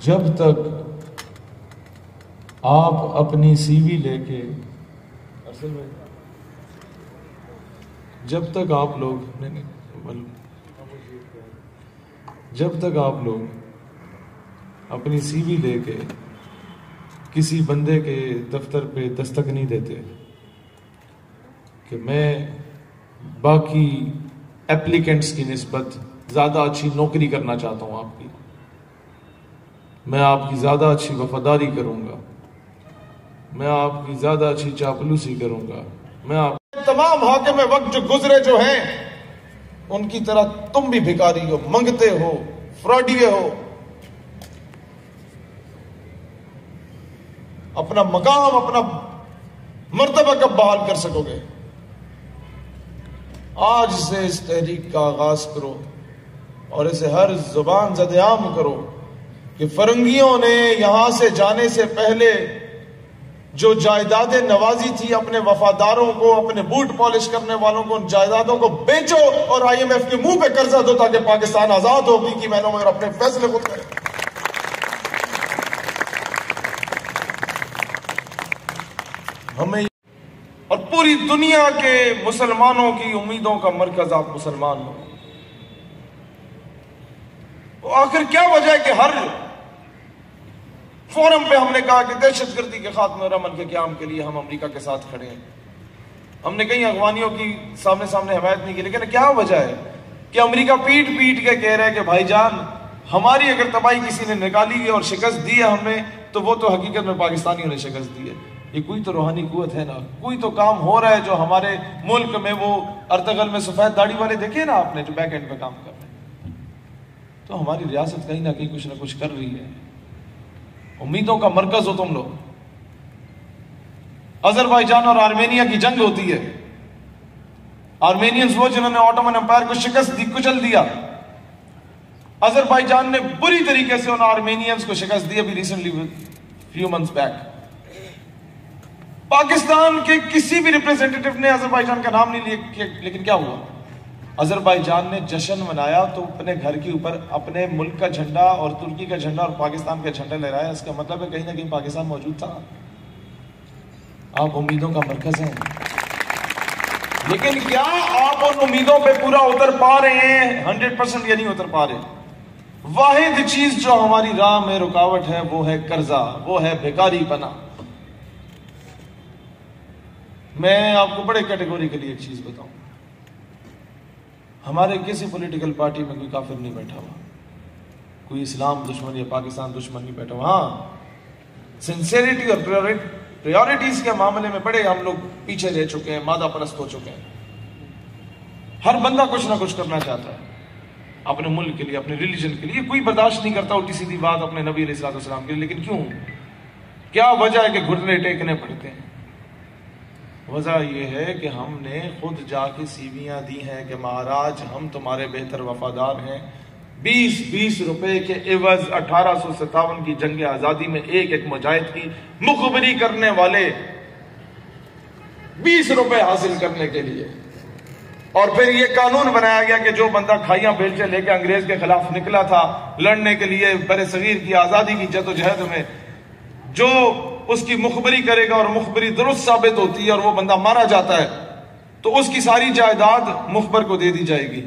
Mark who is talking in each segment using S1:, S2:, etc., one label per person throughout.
S1: جب تک آپ اپنی سی وی لے کے جب تک آپ لوگ اپنی سی وی لے کے کسی بندے کے دفتر پہ دستک نہیں دیتے کہ میں باقی ایپلیکینٹس کی نسبت زیادہ اچھی نوکری کرنا چاہتا ہوں آپ کی، میں آپ کی زیادہ اچھی وفاداری کروں گا، میں آپ کی زیادہ اچھی چاپلوسی کروں گا، میں آپ
S2: تمام حاکم وقت جو گزرے جو ہیں ان کی طرح تم بھی بھکاری ہو، منگتے ہو، فراڈیے ہو، اپنا مقام اپنا مرتبہ کب بحال کر سکو گے؟ آج سے اس تحریک کا آغاز کرو اور اسے ہر زبان زد عام کرو کہ فرنگیوں نے یہاں سے جانے سے پہلے جو جائیداد نوازی تھی اپنے وفاداروں کو، اپنے بوٹ پالش کرنے والوں کو، ان جائیدادوں کو بیچو اور آئی ایم ایف کے منہ پہ قرضہ دو تاکہ پاکستان آزاد ہو کی مہینوں میں اور اپنے فیصلے خود کرے۔ ہمیں اور پوری دنیا کے مسلمانوں کی امیدوں کا مرکز آپ مسلمان ہو۔ آخر کیا وجہ ہے کہ ہر فورم پہ ہم نے کہا کہ دہشت گردی کے خاتمے اور امن کے قیام کے لیے ہم امریکہ کے ساتھ کھڑے ہیں؟ ہم نے کئی افغانیوں کی سامنے حمایت نہیں کی، لیکن کیا وجہ ہے کہ امریکہ پیٹ کے کہہ رہا ہے کہ بھائی جان ہماری اگر تباہی کسی نے نکالی ہے اور شکست دی ہے ہم نے، تو وہ تو حقیقت میں پاکستانیوں نے شکست دی ہے۔ یہ کوئی تو روحانی قوت ہے نا، کوئی تو کام ہو رہا ہے جو ہمارے ملک میں وہ ارتغل میں سفید داڑھی والے دیکھے نا آپ نے جو بیک اینڈ پہ کام کر رہے ہیں، تو ہماری ریاست کہیں نہ کہیں کچھ نہ کچھ کر رہی ہے۔ امیدوں کا مرکز ہو تم لوگ۔ آذربائیجان اور آرمینیا کی جنگ ہوتی ہے، آرمینینز وہ جنہوں نے آٹومن امپائر کو شکست دی، کچل دیا۔ آذربائیجان نے بری طریقے سے ان آرمینینز کو شکست دی ابھی recently few months back. Pakistan کے کسی بھی ریپریزنٹیٹیو نے آذربائیجان کا نام نہیں لیا، لیکن کیا ہوا؟ آذربائیجان نے جشن منایا تو اپنے گھر کے اوپر اپنے ملک کا جھنڈا اور ترکی کا جھنڈا اور پاکستان کا جھنڈا لہرایا۔ اس کا مطلب ہے کہیں نہ کہیں پاکستان موجود تھا۔ آپ امیدوں کا مرکز ہیں، لیکن کیا آپ ان امیدوں پہ پورا اتر پا رہے ہیں؟ 100% یا نہیں اتر پا رہے؟ واحد چیز جو ہماری راہ میں رکاوٹ ہے وہ ہے قرضہ، وہ ہے بھکاری پنا۔ میں آپ کو بڑے کیٹیگوری کے لیے ایک چیز بتاؤں، ہمارے کسی پولیٹیکل پارٹی میں کوئی کافر نہیں بیٹھا ہوا، کوئی اسلام دشمن یا پاکستان دشمن نہیں بیٹھا ہوا۔ ہاں، سنسیریٹی اور پریورٹیز کے معاملے میں بڑے ہم لوگ پیچھے رہ چکے ہیں، مادہ پرست ہو چکے ہیں۔ ہر بندہ کچھ نہ کچھ کرنا چاہتا ہے اپنے ملک کے لیے، اپنے ریلیجن کے لیے، کوئی برداشت نہیں کرتا الٹی سیدھی بات اپنے نبی علیہ السلام کے لیے۔ لیکن کیوں؟ کیا وجہ ہے کہ گھٹنے ٹیکنے پڑتے ہیں؟ وجہ یہ ہے کہ ہم نے خود جا کے سیویاں دی ہیں کہ مہاراج ہم تمہارے بہتر وفادار ہیں۔ 20 روپے کے عوض 1857 کی جنگ آزادی میں ایک مجاہد کی مخبری کرنے والے 20 روپے حاصل کرنے کے لیے، اور پھر یہ قانون بنایا گیا کہ جو بندہ کھائیاں بیلچے لے کے انگریز کے خلاف نکلا تھا لڑنے کے لیے بر صغیر کی آزادی کی جدوجہد میں، جو اس کی مخبری کرے گا اور مخبری درست ثابت ہوتی ہے اور وہ بندہ مارا جاتا ہے تو اس کی ساری جائیداد مخبر کو دے دی جائے گی۔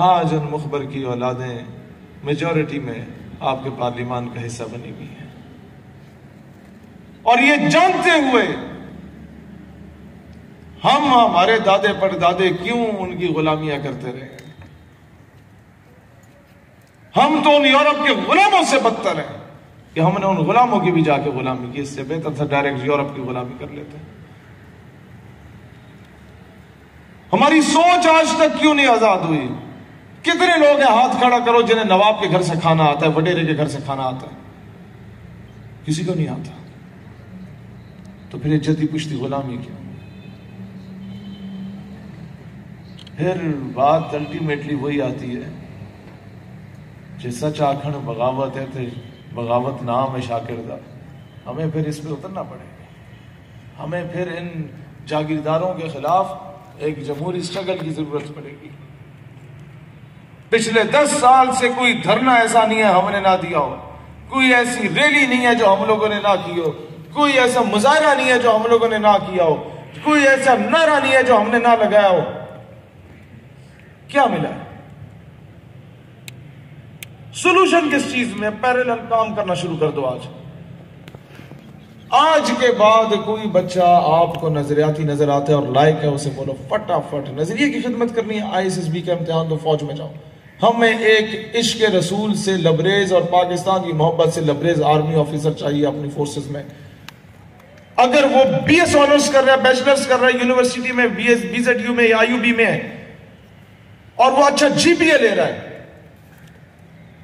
S2: آج ان مخبر کی اولادیں میجورٹی میں آپ کے پارلیمان کا حصہ بنی ہوئی ہیں، اور یہ جانتے ہوئے ہم ہمارے دادے پردادے کیوں ان کی غلامیاں کرتے رہے۔ ہم تو ان یورپ کے غلاموں سے بدتر ہیں کہ ہم نے ان غلاموں کی بھی جا کے غلامی کی، اس سے بہتر تھا ڈائریکٹ یورپ کی غلامی کر لیتے۔ ہماری سوچ آج تک کیوں نہیں آزاد ہوئی؟ کتنے لوگ ہیں ہاتھ کھڑا کرو جنہیں نواب کے گھر سے کھانا آتا ہے، وڈیرے کے گھر سے کھانا آتا ہے؟ کسی کو نہیں آتا. تو پھر یہ جدی پشتی غلامی کیوں؟ پھر بات الٹیمیٹلی وہی آتی ہے کہ سچ آکھن بغاوت ہے تو بغاوت نام ہے شاکر دا. ہمیں پھر اس پہ اترنا پڑے گا. ہمیں پھر ان جاگیرداروں کے خلاف ایک جمہوری سٹرگل کی ضرورت پڑے گی. پچھلے 10 سال سے کوئی دھرنا ایسا نہیں ہے ہم نے نہ دیا ہو، کوئی ایسی ریلی نہیں ہے جو ہم لوگوں نے نہ کی ہو، کوئی ایسا مظاہرہ نہیں ہے جو ہم لوگوں نے نہ کیا ہو، کوئی ایسا نعرہ نہیں ہے جو ہم نے نہ لگایا ہو. کیا ملا ہے؟ سولوشن کس چیز میں؟ پیرلل کام کرنا شروع کر دو. آج کے بعد کوئی بچہ آپ کو نظریاتی نظر آتا ہے اور لائق ہے، اسے بولو فٹافٹ نظریے کی خدمت کرنی ہے، ISSB کا امتحان دو، فوج میں جاؤ. ہمیں ایک عشق رسول سے لبریز اور پاکستان کی محبت سے لبریز آرمی آفیسر چاہیے اپنی فورسز میں. اگر وہ BS آنرز کر رہا ہے، بیچلرز کر رہا ہے یونیورسٹی میں، BZU میں یا IUB میں ہے، اور وہ اچھا GPA لے رہا ہے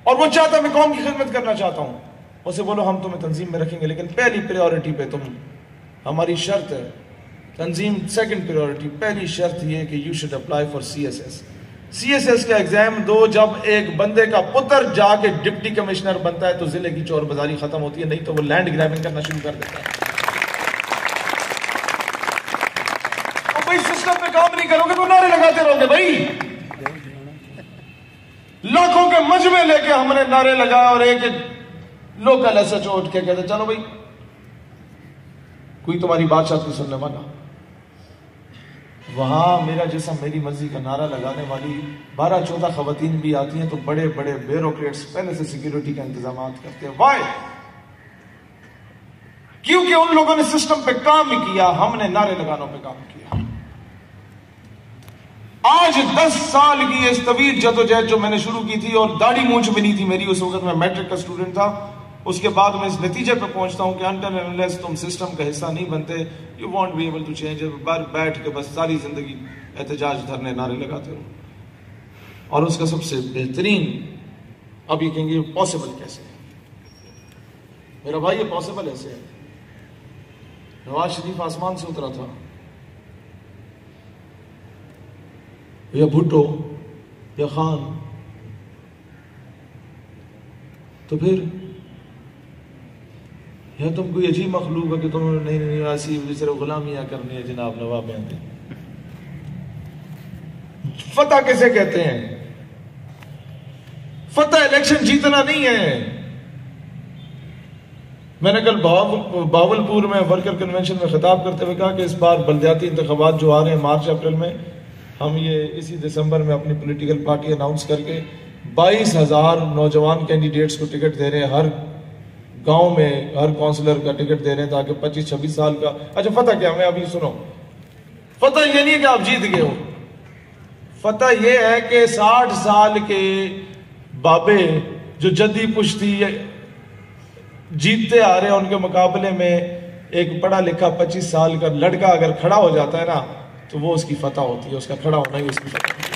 S2: اور وہ چاہتا ہے میں قوم کی خدمت کرنا چاہتا ہوں، اسے بولو ہم تمہیں تنظیم میں رکھیں گے، لیکن پہلی پریورٹی پہ تم، ہماری شرط ہے تنظیم سیکنڈ پریورٹی، پہلی شرط یہ کہ you should apply for CSS کا ایگزام دو. جب ایک بندے کا پتر جا کے ڈپٹی کمشنر بنتا ہے تو ضلع کی چور بازاری ختم ہوتی ہے، نہیں تو وہ لینڈ گریبنگ کرنا شروع کر دیتا ہے. بھائی سسٹم پہ کام نہیں کرو گے تو نعرے لگاتے رہو گے. بھائی لاکھوں کے مجمع لے کے ہم نے نعرے لگائے اور ایک لوکل SHO اٹھ کے کہتے چلو بھائی کوئی تمہاری بات چاہتی سننے والا. وہاں میرا جیسا میری مرضی کا نعرہ لگانے والی 12-14 خواتین بھی آتی ہیں تو بڑے بڑے بیوروکریٹس پہلے سے سیکیورٹی کا انتظامات کرتے ہیں. وائی؟ کیونکہ ان لوگوں نے سسٹم پہ کام کیا، ہم نے نعرے لگانوں پہ کام کیا. آج 10 سال کی اس طویل جدوجہد جو میں نے شروع کی تھی، اور داڑھی مونچھ بھی نہیں تھی میری اس وقت، میں میٹرک کا اسٹوڈنٹ تھا. اس کے بعد میں اس نتیجے پہ پہنچتا ہوں کہ until and unless تم سسٹم کا حصہ نہیں بنتے you won't be able to change. بیٹھ کے بس ساری زندگی احتجاج دھرنے نعرے لگاتے رہو. اور اس کا سب سے بہترین، اب یہ کہیں گے یہ پاسبل کیسے ہے؟ میرا بھائی یہ پاسبل ایسے ہے. نواز شریف آسمان سے اترا تھا یا بھٹو یا خان، تو پھر یا تم کوئی عجیب مخلوق ہے کہ تم نے نہیں ایسی صرف غلامیاں کرنی ہے جناب نواب آتے. فتح کیسے کہتے ہیں؟ فتح الیکشن جیتنا نہیں ہے. میں نے کل باولپور میں ورکر کنونشن میں خطاب کرتے ہوئے کہا کہ اس بار بلدیاتی انتخابات جو آ رہے ہیں مارچ اپریل میں، ہم یہ اسی دسمبر میں اپنی پولیٹیکل پارٹی اناؤنس کر کے 22,000 نوجوان کینڈیڈیٹس کو ٹکٹ دے رہے ہیں. ہر گاؤں میں ہر کونسلر کا ٹکٹ دے رہے ہیں تاکہ 25-26 سال کا. اچھا فتح کیا؟ میں ابھی سنو. فتح یہ نہیں ہے کہ آپ جیت گئے ہو. فتح یہ ہے کہ 60 سال کے بابے جو جدی پشتی جیتتے آ رہے ہیں، ان کے مقابلے میں ایک پڑھا لکھا 25 سال کا لڑکا اگر کھڑا ہو جاتا ہے نا تو وہ اس کی فتح ہوتی ہے. اس کا کھڑا ہونا ہی اس کی فتح ہوتی ہے.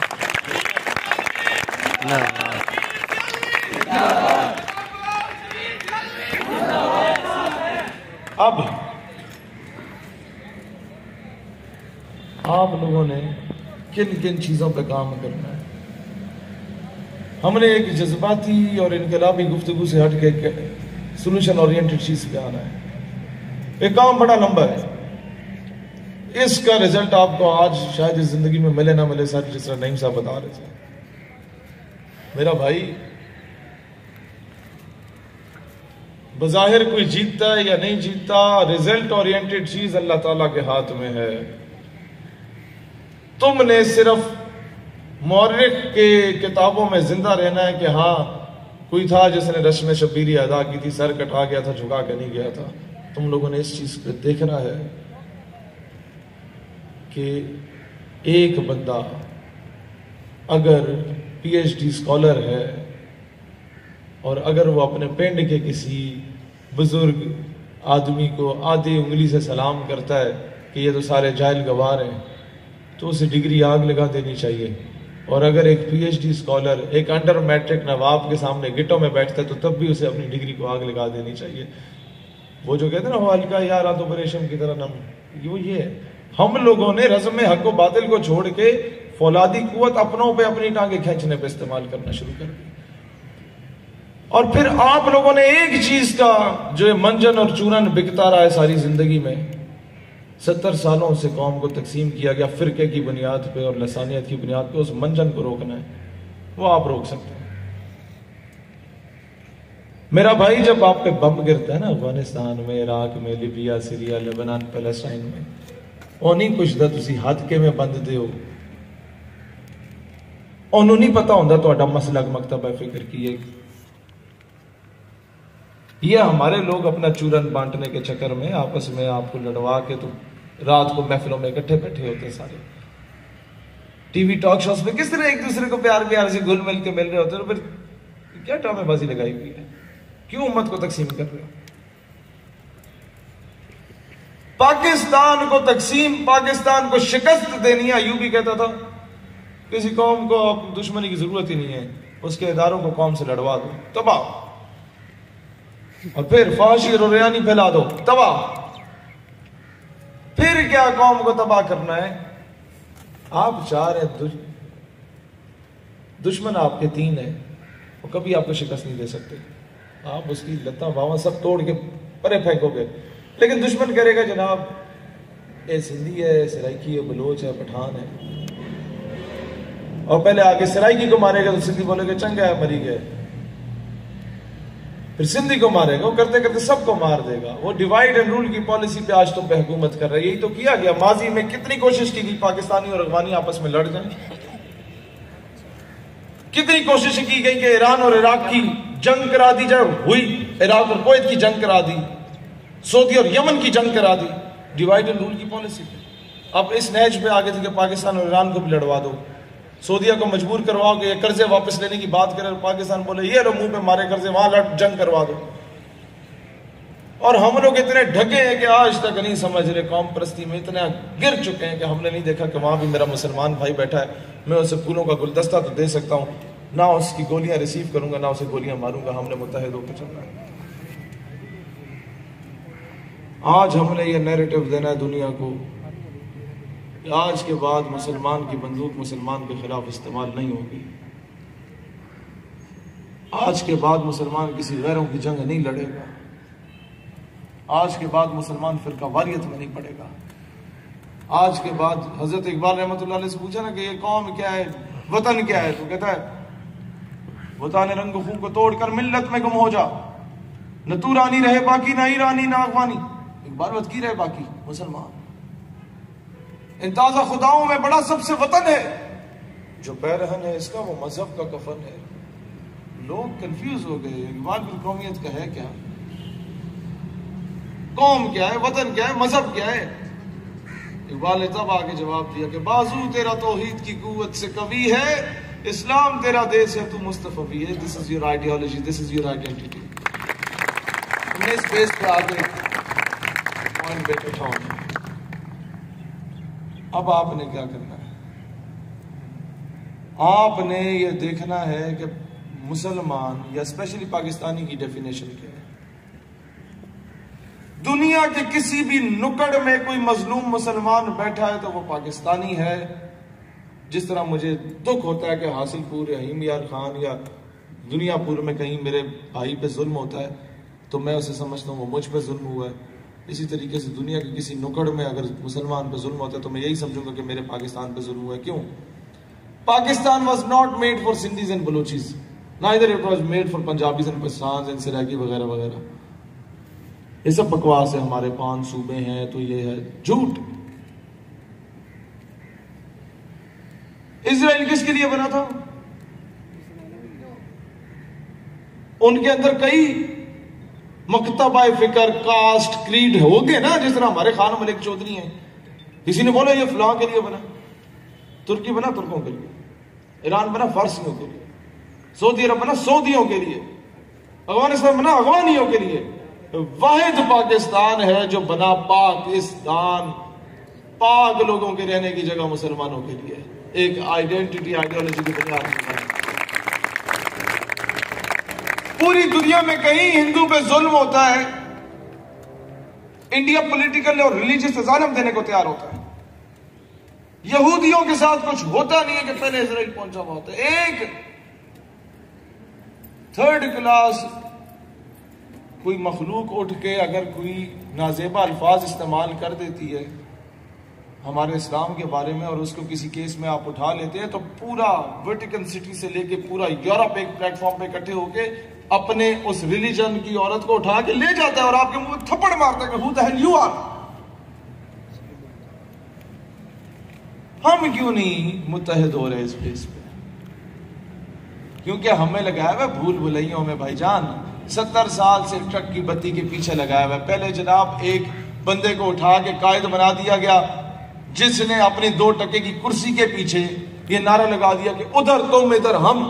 S2: اب آپ لوگوں نے کن کن چیزوں پہ کام کرنا ہے؟ ہم نے ایک جذباتی اور انقلابی گفتگو سے ہٹ کے سولوشن اورینٹڈ چیز پہ آنا ہے. ایک کام بڑا لمبا ہے، اس کا رزلٹ آپ کو آج شاید اس زندگی میں ملے نہ ملے. سر جس طرح نعیم صاحب بتا رہے تھے، میرا بھائی بظاہر کوئی جیتتا ہے یا نہیں جیتتا، رزلٹ اورینٹڈ چیز اللہ تعالیٰ کے ہاتھ میں ہے. تم نے صرف مورخ کے کتابوں میں زندہ رہنا ہے کہ ہاں کوئی تھا جس نے رسم شبیری ادا کی تھی، سر کٹا گیا تھا، جھکا کے نہیں گیا تھا. تم لوگوں نے اس چیز پہ دیکھنا ہے کہ ایک بندہ اگر PhD اسکالر ہے اور اگر وہ اپنے پنڈ کے کسی بزرگ آدمی کو آدھی انگلی سے سلام کرتا ہے کہ یہ تو سارے جاہل گوار ہیں،
S1: تو اسے ڈگری آگ لگا دینی چاہیے. اور اگر ایک پی ایچ ڈی اسکالر ایک انڈر میٹرک نواب کے سامنے گٹوں میں بیٹھتا ہے تو تب بھی اسے اپنی ڈگری کو آگ لگا دینی چاہیے. وہ جو کہتے ہیں نا وہ ہلکا یار تو پریشم کی طرح نم، یہ ہے. ہم لوگوں نے رزم حق و باطل کو چھوڑ کے فولادی قوت اپنوں پہ اپنی ٹانگیں کھینچنے پہ استعمال کرنا شروع کر دی. اور پھر آپ لوگوں نے ایک چیز کا جو منجن اور چورن بکتا رہا ہے ساری زندگی میں، 70 سالوں سے قوم کو تقسیم کیا گیا فرقے کی بنیاد پہ اور لسانیت کی بنیاد پہ، اس منجن کو روکنا ہے. وہ آپ روک سکتے ہیں. میرا بھائی جب آپ پہ بم گرتا ہے نا افغانستان میں، عراق میں، لیبیا، سیریا، لبنان، پیلسٹائن میں، اونی کچھ دا تسی ہاتھ میں بند دے ہو. انہوں نہیں پتا ہوندہ تہاڈا مسلک مکتبہ فکر کی. یہ ہمارے لوگ اپنا چورن بانٹنے کے چکر میں آپس میں آپ کو لڑوا کے تو رات کو محفلوں میں اکٹھے بیٹھے ہوتے ہیں سارے. ٹی وی ٹاک شوز میں کس طرح ایک دوسرے کو پیار پیار سے گل مل کے مل رہے ہوتے ہیں. پھر کیا ڈرامے بازی لگائی ہوئی ہے؟ کیوں امت کو تقسیم کر رہے ہو؟ پاکستان کو تقسیم، پاکستان کو شکست دینی ہے. ایوبی کہتا تھا کسی قوم کو دشمنی کی ضرورت ہی نہیں ہے، اس کے اداروں کو قوم سے لڑوا دو، تباہ. اور پھر فحاشی اور ریانی پھیلا دو، تباہ. پھر کیا قوم کو تباہ کرنا ہے؟ آپ چار ہیں، دشمن آپ کے 3 ہیں، وہ کبھی آپ کو شکست نہیں دے سکتے. آپ اس کی لتاں باواں سب توڑ کے پرے پھینکو گے، لیکن دشمن کرے گا جناب اے سندھی ہے، سرائکی ہے، بلوچ ہے، پٹھان ہے، اور پہلے آگے سرائکی کو مارے گا تو سندھی بولے گا چنگا ہے مری گئے، پھر سندھی کو مارے گا، وہ کرتے کرتے سب کو مار دے گا. وہ ڈیوائیڈ اینڈ رول کی پالیسی پہ آج تم پہ حکومت کر رہا ہے. یہی تو کیا گیا. ماضی میں کتنی کوشش کی گئی پاکستانی اور افغانی آپس میں لڑ جائیں، کتنی کوشش کی گئی کہ ایران اور عراق کی جنگ کرا دی جائے، ہوئی. عراق اور کویت کی جنگ کرا دی، سعودی اور یمن کی جنگ کرا دی، ڈیوائیڈ اینڈ رول کی پالیسی پہ. اب اس نیج پہ آگے تھے کہ پاکستان اور ایران کو بھی لڑوا دو، سعودیہ کو مجبور کرواؤ کہ یہ قرضے واپس لینے کی بات کرے، اور پاکستان بولے یہ لو منہ پہ مارے قرضے، وہاں لڑ جنگ کروا دو. اور ہم لوگ اتنے ڈھگے ہیں کہ آج تک نہیں سمجھ رہے، قوم پرستی میں اتنا گر چکے ہیں کہ ہم نے نہیں دیکھا کہ وہاں بھی میرا مسلمان بھائی بیٹھا ہے، میں اسے پھولوں کا گلدستہ تو دے سکتا ہوں، نہ اس کی گولیاں ریسیو کروں گا، نہ اسے گولیاں ماروں گا. ہم نے متحد ہو کے چلنا ہے. آج ہم نے یہ نیریٹو دینا ہے دنیا کو کہ آج کے بعد مسلمان کی بندوق مسلمان کے خلاف استعمال نہیں ہوگی. آج کے بعد مسلمان کسی غیروں کی جنگ نہیں لڑے گا. آج کے بعد مسلمان فرقہ واریت میں نہیں پڑے گا. آج کے بعد حضرت اقبال رحمۃ اللہ علیہ سے پوچھا نا کہ یہ قوم کیا ہے، وطن کیا ہے، تو کہتا ہے وطن رنگ خون کو توڑ کر ملت میں گم ہو جا، نہ تو رانی رہے باقی، نہ ایرانی نہ افغانی. اقبال وط کی رہے باقی مسلمان. ان تازہ خداؤں میں بڑا سب سے وطن ہے، جو پیرہن ہے اس کا وہ مذہب کا کفن ہے. لوگ کنفیوز ہو گئے. اقبال کی قومیت کا ہے کیا؟ قوم کیا ہے؟ وطن کیا ہے؟ مذہب کیا ہے؟ اقبال نے تب آگے جواب دیا کہ بازو تیرا توحید کی قوت سے قوی ہے، اسلام تیرا دیس ہے، تو مصطفی ہے. This is your ideology, this is your identity. تم نے اس بیس پہ آگے پوائنٹ پہ اٹھاؤں. اب آپ نے کیا کرنا ہے؟ آپ نے یہ دیکھنا ہے کہ مسلمان یا اسپیشلی پاکستانی کی ڈیفینیشن کیا ہے. دنیا کے کسی بھی نکڑ میں کوئی مظلوم مسلمان بیٹھا ہے تو وہ پاکستانی ہے. جس طرح مجھے دکھ ہوتا ہے کہ حاصل پور یا حیم یار خان یا دنیا پور میں کہیں میرے بھائی پہ ظلم ہوتا ہے تو میں اسے سمجھتا ہوں وہ مجھ پہ ظلم ہوا ہے. اسی طریقے سے دنیا کے کسی نکڑ میں اگر مسلمان پہ ظلم ہوتا ہے تو میں یہی سمجھوں گا کہ میرے پاکستان پہ ظلم ہوا ہے. کیوں؟ Pakistan was not made for Sindhis and Balochis, neither it was made for Punjabis and Pashtuns and Seraiki وغیرہ وغیرہ. یہ سب بکواس ہے. ہمارے 5 صوبے ہیں تو یہ ہے جھوٹ. اسرائیل کس کے لیے بنا تھا؟ ان کے اندر کئی مکتبہ فکر، کاسٹ، کریڈ ہو گئے نا. جس طرح ہمارے خان ملک چودھری ہیں، کسی نے بولا یہ فلاں کے لیے بنا، ترکی بنا ترکوں کے لیے، ایران بنا فارسیوں کے لیے، سعودی عرب بنا سعودیوں کے لیے، افغانستان بنا افغانیوں کے لیے. واحد پاکستان ہے جو بنا پاکستان.
S2: پاک لوگوں کے رہنے کی جگہ مسلمانوں کے لیے ایک آئیڈینٹی آئیڈیالوجی کی بنیاد پر. پوری دنیا میں کہیں ہندو پہ ظلم ہوتا ہے، انڈیا پولیٹیکل اور ریلیجیس اسائلم دینے کو تیار ہوتا ہے. یہودیوں کے ساتھ کچھ ہوتا نہیں ہے کہ پہلے اسرائیل پہنچا ہوا ہوتا ہے. ایک تھرڈ کلاس کوئی مخلوق اٹھ کے اگر کوئی نازیبا الفاظ استعمال کر دیتی ہے ہمارے اسلام کے بارے میں اور اس کو کسی کیس میں آپ اٹھا لیتے ہیں تو پورا ویٹیکن سٹی سے لے کے پورا یورپ ایک پلیٹ فارم پہ اکٹھے ہو کے اپنے اس ریلیجن کی عورت کو اٹھا کے لے جاتا ہے اور آپ کے منہ تھپڑ مارتا ہے کہ who the hell you are. ہم کیوں نہیں متحد ہو رہے اس بیس پہ؟ کیونکہ ہمیں لگایا ہوا بھول بھلائیوں میں بھائی جان 70 سال سے ٹرک کی بتی کے پیچھے لگایا ہوا ہے. پہلے جناب ایک بندے کو اٹھا کے قائد بنا دیا گیا جس نے اپنی 2 ٹکے کی کرسی کے پیچھے یہ نعرہ لگا دیا کہ ادھر تم ادھر ہم.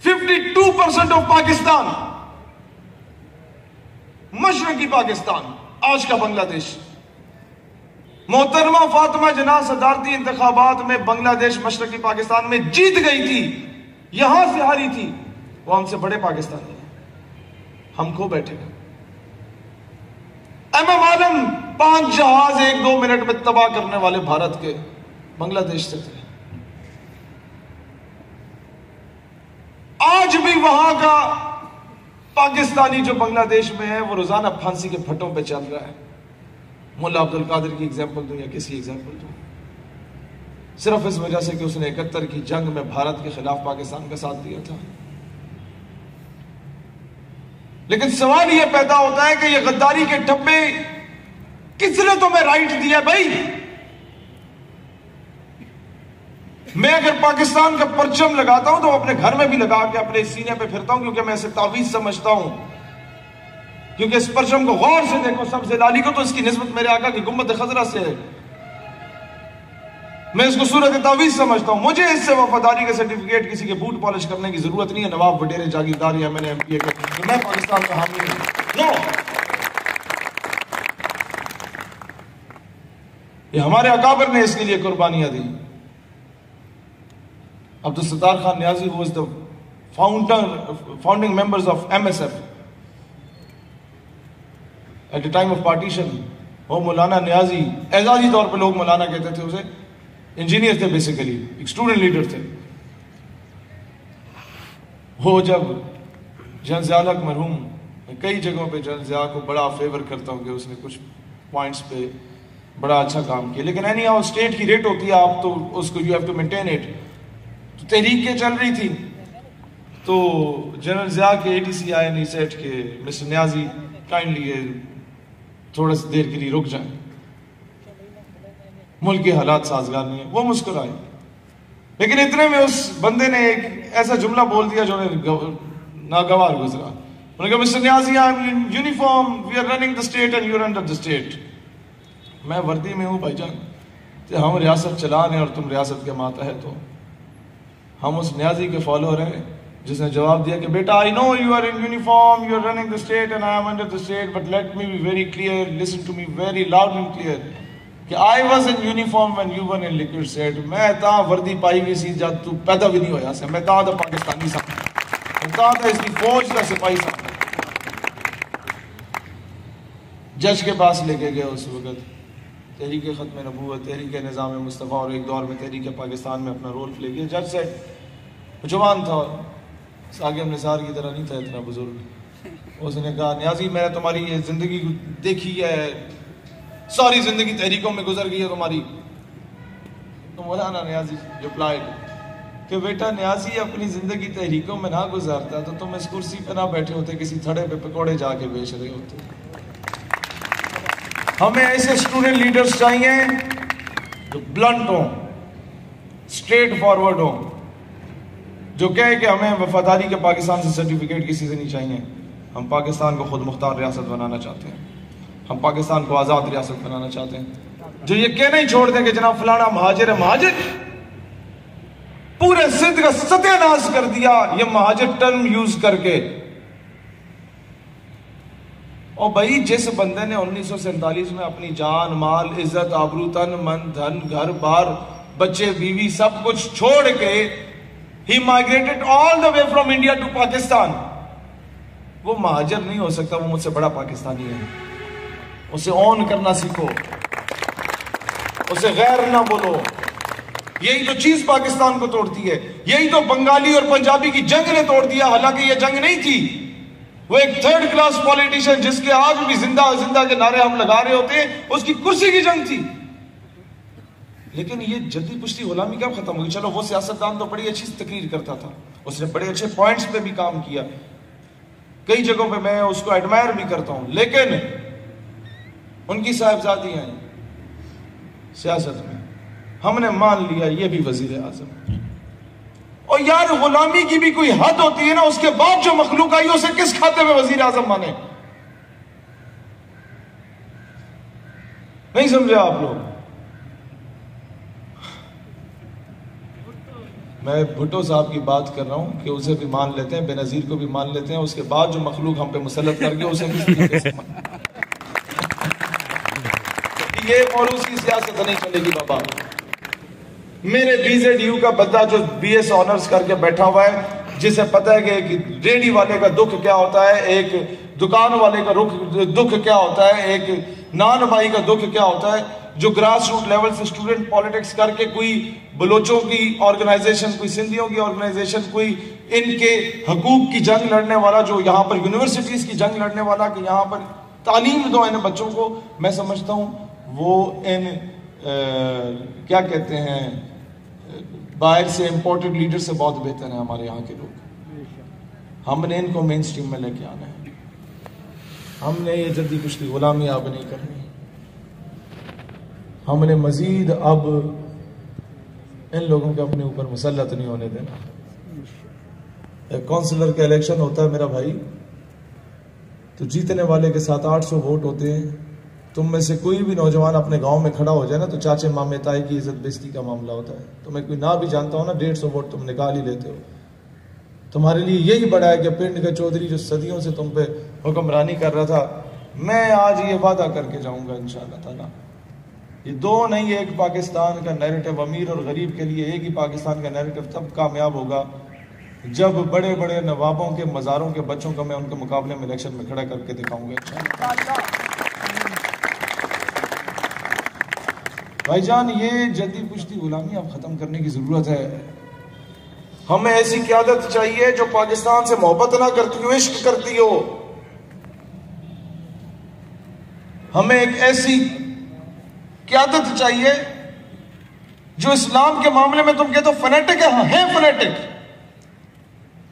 S2: 52% آف پاکستان، مشرقی پاکستان، آج کا بنگلہ دیش. محترمہ فاطمہ جناح صدارتی انتخابات میں بنگلہ دیش مشرقی پاکستان میں جیت گئی تھی، یہاں سے ہاری تھی. وہ ہم سے بڑے پاکستانی ہیں، ہم کھو بیٹھے گا. ایم عالم 5 جہاز 1-2 منٹ میں تباہ کرنے والے بھارت کے بنگلہ دیش سے تھے. آج بھی وہاں کا پاکستانی جو بنگلہ دیش میں ہے وہ روزانہ پھانسی کے پھٹوں پہ چل رہا ہے. ملا عبد القادر کی ایگزامپل دوں یا کسی ایگزامپل دوں، صرف اس وجہ سے کہ اس نے 71 کی جنگ میں بھارت کے خلاف پاکستان کا ساتھ دیا تھا. لیکن سوال یہ پیدا ہوتا ہے کہ یہ غداری کے ٹھپے کس نے تمہیں رائٹ دیا بھائی؟ میں اگر پاکستان کا پرچم لگاتا ہوں تو اپنے گھر میں بھی لگا کے اپنے سینے پہ پھرتا ہوں کیونکہ میں اسے تعویذ سمجھتا ہوں. کیونکہ اس پرچم کو غور سے دیکھو، سبز لالی کو، تو اس کی نسبت میرے آقا کی گنبد خضرا سے ہے. میں اس کو صورت تعویذ سمجھتا ہوں. مجھے اس سے وفاداری کا سرٹیفکیٹ کسی کے بوٹ پالش کرنے کی ضرورت نہیں ہے. نواب وڈیرے جاگیردار یا میں نے ایم پی اے کہ میں پاکستان کا حامی ہوں. نو، یہ ہمارے اکابر نے اس کے لیے قربانیاں دی. عبدالستار خان نیازی who was the founding members of MSF at the time of partition. وہ مولانا نیازی، اعزازی طور پہ لوگ مولانا کہتے تھے اسے، انجینئر تھے بیسیکلی، ایک اسٹوڈنٹ لیڈر تھے. وہ جب جنرل ضیاء الحق مرحوم، کئی جگہوں پہ جنرل ضیاء کو بڑا فیور کرتا ہوں کہ اس نے کچھ پوائنٹس پہ بڑا اچھا کام کیا، لیکن اینی ہاؤ اسٹیٹ کی ریٹ ہوتی ہے، آپ تو اس کو you have to maintain it. تو تحریکیں چل رہی تھی تو جنرل ضیاء کے اے ڈی سی آئے نہیں سیٹ کے مسٹر نیازی کائنڈلی تھوڑا سی دیر کے لیے رک جائیں، ملک کے حالات سازگار نہیں ہیں. وہ مسکرائے، لیکن اتنے میں اس بندے نے ایک ایسا جملہ بول دیا جو ناگوار گزرا. انہوں نے کہا mister Niazi I am uniform, we are running the state and you are under the state. میں وردی میں ہوں بھائی جان، کہ ہم ریاست چلا رہے ہیں اور تم ریاست کے ماتحت ہو. ہم اس نیازی کے فالوور ہیں جس نے جواب دیا کہ بیٹا I know you are in uniform, you are running the state and I am under the state, but let me be very clear, listen to me very loud and clear کہ I was in uniform when you were in liquid state. میں تاں وردی پائی ہوئی سی جب تو پیدا بھی نہیں ہویا سا. میں تاں دا پاکستانی سا، میں تاں دا اس کی فوج کا سپاہی سا. جج کے پاس لے کے گئے اس وقت، تحریک ختم نبوت، تحریک نظام مصطفیٰ، اور ایک دور میں تحریک پاکستان میں اپنا رول پلے کیا. جج سے جوان تھا، ساگم نثار کی طرح نہیں تھا اتنا بزرگ. اس نے کہا نیازی میں نے تمہاری یہ زندگی دیکھی ہے، ساری زندگی تحریکوں میں گزر گئی ہے تمہاری. تو مولانا نیازی ریپلائیڈ کہ بیٹا نیازی اپنی زندگی تحریکوں میں نہ گزارتا تو تم اس کرسی پہ نہ بیٹھے ہوتے، کسی تھڑے پہ پکوڑے جا کے بیچ رہے ہوتے. ہمیں ایسے اسٹوڈنٹ لیڈرز چاہیے جو بلنٹ ہوں، اسٹریٹ فارورڈ ہوں، جو کہے کہ ہمیں وفاداری کے پاکستان سے سرٹیفکیٹ کسی سے نہیں چاہیے. ہم پاکستان کو خود مختار ریاست بنانا چاہتے ہیں، ہم پاکستان کو آزاد ریاست بنانا چاہتے ہیں. جو یہ کہنا ہی چھوڑ دیں کہ جناب فلانا مہاجر ہے، مہاجر پورے سندھ کا ستیہ ناش کر دیا یہ مہاجر ٹرم یوز کر کے. اور بھائی جس بندے نے 1947 میں اپنی جان مال عزت آبرو تن من دھن گھر بار بچے بیوی سب کچھ چھوڑ کے he migrated all the way from India to Pakistan, وہ مہاجر نہیں ہو سکتا، وہ مجھ سے بڑا پاکستانی ہے. اسے اون کرنا سیکھو، اسے غیر نہ بولو. یہی تو چیز پاکستان کو توڑتی ہے، یہی تو بنگالی اور پنجابی کی جنگ نے توڑ دیا. حالانکہ یہ جنگ نہیں تھی، وہ ایک تھرڈ کلاس پولیٹیشن جس کے آج بھی زندہ زندہ کے نعرے ہم لگا رہے ہوتے ہیں، اس کی کرسی کی جنگ تھی. لیکن یہ جدی پشتی غلامی کب ختم ہوگی؟ چلو وہ سیاستدان تو بڑی اچھی تقریر کرتا تھا، اس نے بڑے اچھے پوائنٹس پہ بھی کام کیا، کئی جگہوں پہ میں اس کو ایڈمائر بھی کرتا ہوں، لیکن ان کی صاحبزادیاں ہیں سیاست میں، ہم نے مان لیا یہ بھی وزیر اعظم. اور یار غلامی کی بھی کوئی حد ہوتی ہے نا، اس کے بعد جو مخلوق آئی اسے کس کھاتے میں وزیر اعظم مانے؟ نہیں سمجھے آپ لوگ؟ میں بھٹو صاحب کی بات کر رہا ہوں کہ اسے بھی مان لیتے ہیں، بے نظیر کو بھی مان لیتے ہیں، اس کے بعد جو مخلوق ہم پہ مسلط کر گئے اسے کس طریقے سے مان؟ یہ موروثی سیاست نہیں چلے گی بابا. میرے BZU کا بندہ جو BS آنرز کر کے بیٹھا ہوا ہے، جسے پتہ ہے کہ ایک ریڈی والے کا دکھ کیا ہوتا ہے، ایک دکان والے کا دکھ کیا ہوتا ہے، ایک نان بھائی کا دکھ کیا ہوتا ہے، جو گراس روٹ لیول سے اسٹوڈنٹ پالیٹکس کر کے کوئی بلوچوں کی آرگنائزیشن، کوئی سندھیوں کی آرگنائزیشن، کوئی ان کے حقوق کی جنگ لڑنے والا، جو یہاں پر یونیورسٹیز کی جنگ لڑنے والا کہ یہاں پر تعلیم دو ان بچوں کو، میں سمجھتا ہوں وہ ان کیا کہتے ہیں باہر سے امپورٹڈ لیڈر سے بہت بہتر ہیں ہمارے یہاں کے لوگ. ہم نے ان کو مین سٹریم میں لے کے آنا ہے. ہم نے یہ جدی پشتی غلامی اب نہیں کرنی. ہم نے مزید اب ان لوگوں کے اپنے اوپر مسلط نہیں ہونے دینا. ایک کونسلر کا الیکشن ہوتا ہے میرا بھائی، تو جیتنے والے کے 700-800 ووٹ ہوتے ہیں. تم میں سے کوئی بھی نوجوان اپنے گاؤں میں کھڑا ہو جائے نا تو چاچے مامے تائی کی عزت بےزتی کا معاملہ ہوتا ہے. تمہیں کوئی نہ بھی جانتا ہو نا، 150 ووٹ تم نکال ہی لیتے ہو. تمہارے لیے یہی بڑا ہے کہ پنڈ کا چودھری جو صدیوں سے تم پہ حکمرانی کر رہا تھا، میں آج یہ وعدہ کر کے جاؤں گا انشاءاللہ تعالیٰ، یہ دو نہیں، ایک پاکستان کا نیریٹو امیر اور غریب کے لیے ایک ہی پاکستان کا نیریٹو تب کامیاب ہوگا جب بڑے بڑے نوابوں کے مزاروں کے بچوں کو میں ان کے مقابلے میں الیکشن میں کھڑا کر کے دکھاؤں گا انشاءاللہ. بھائی جان، یہ جدی پشتی غلامی اب ختم کرنے کی ضرورت ہے. ہمیں ایسی قیادت چاہیے جو پاکستان سے محبت نہ کرتی ہو، عشق کرتی ہو. ہمیں ایک ایسی قیادت چاہیے جو اسلام کے معاملے میں تم کہتے ہو فنیٹک ہے فنیٹک.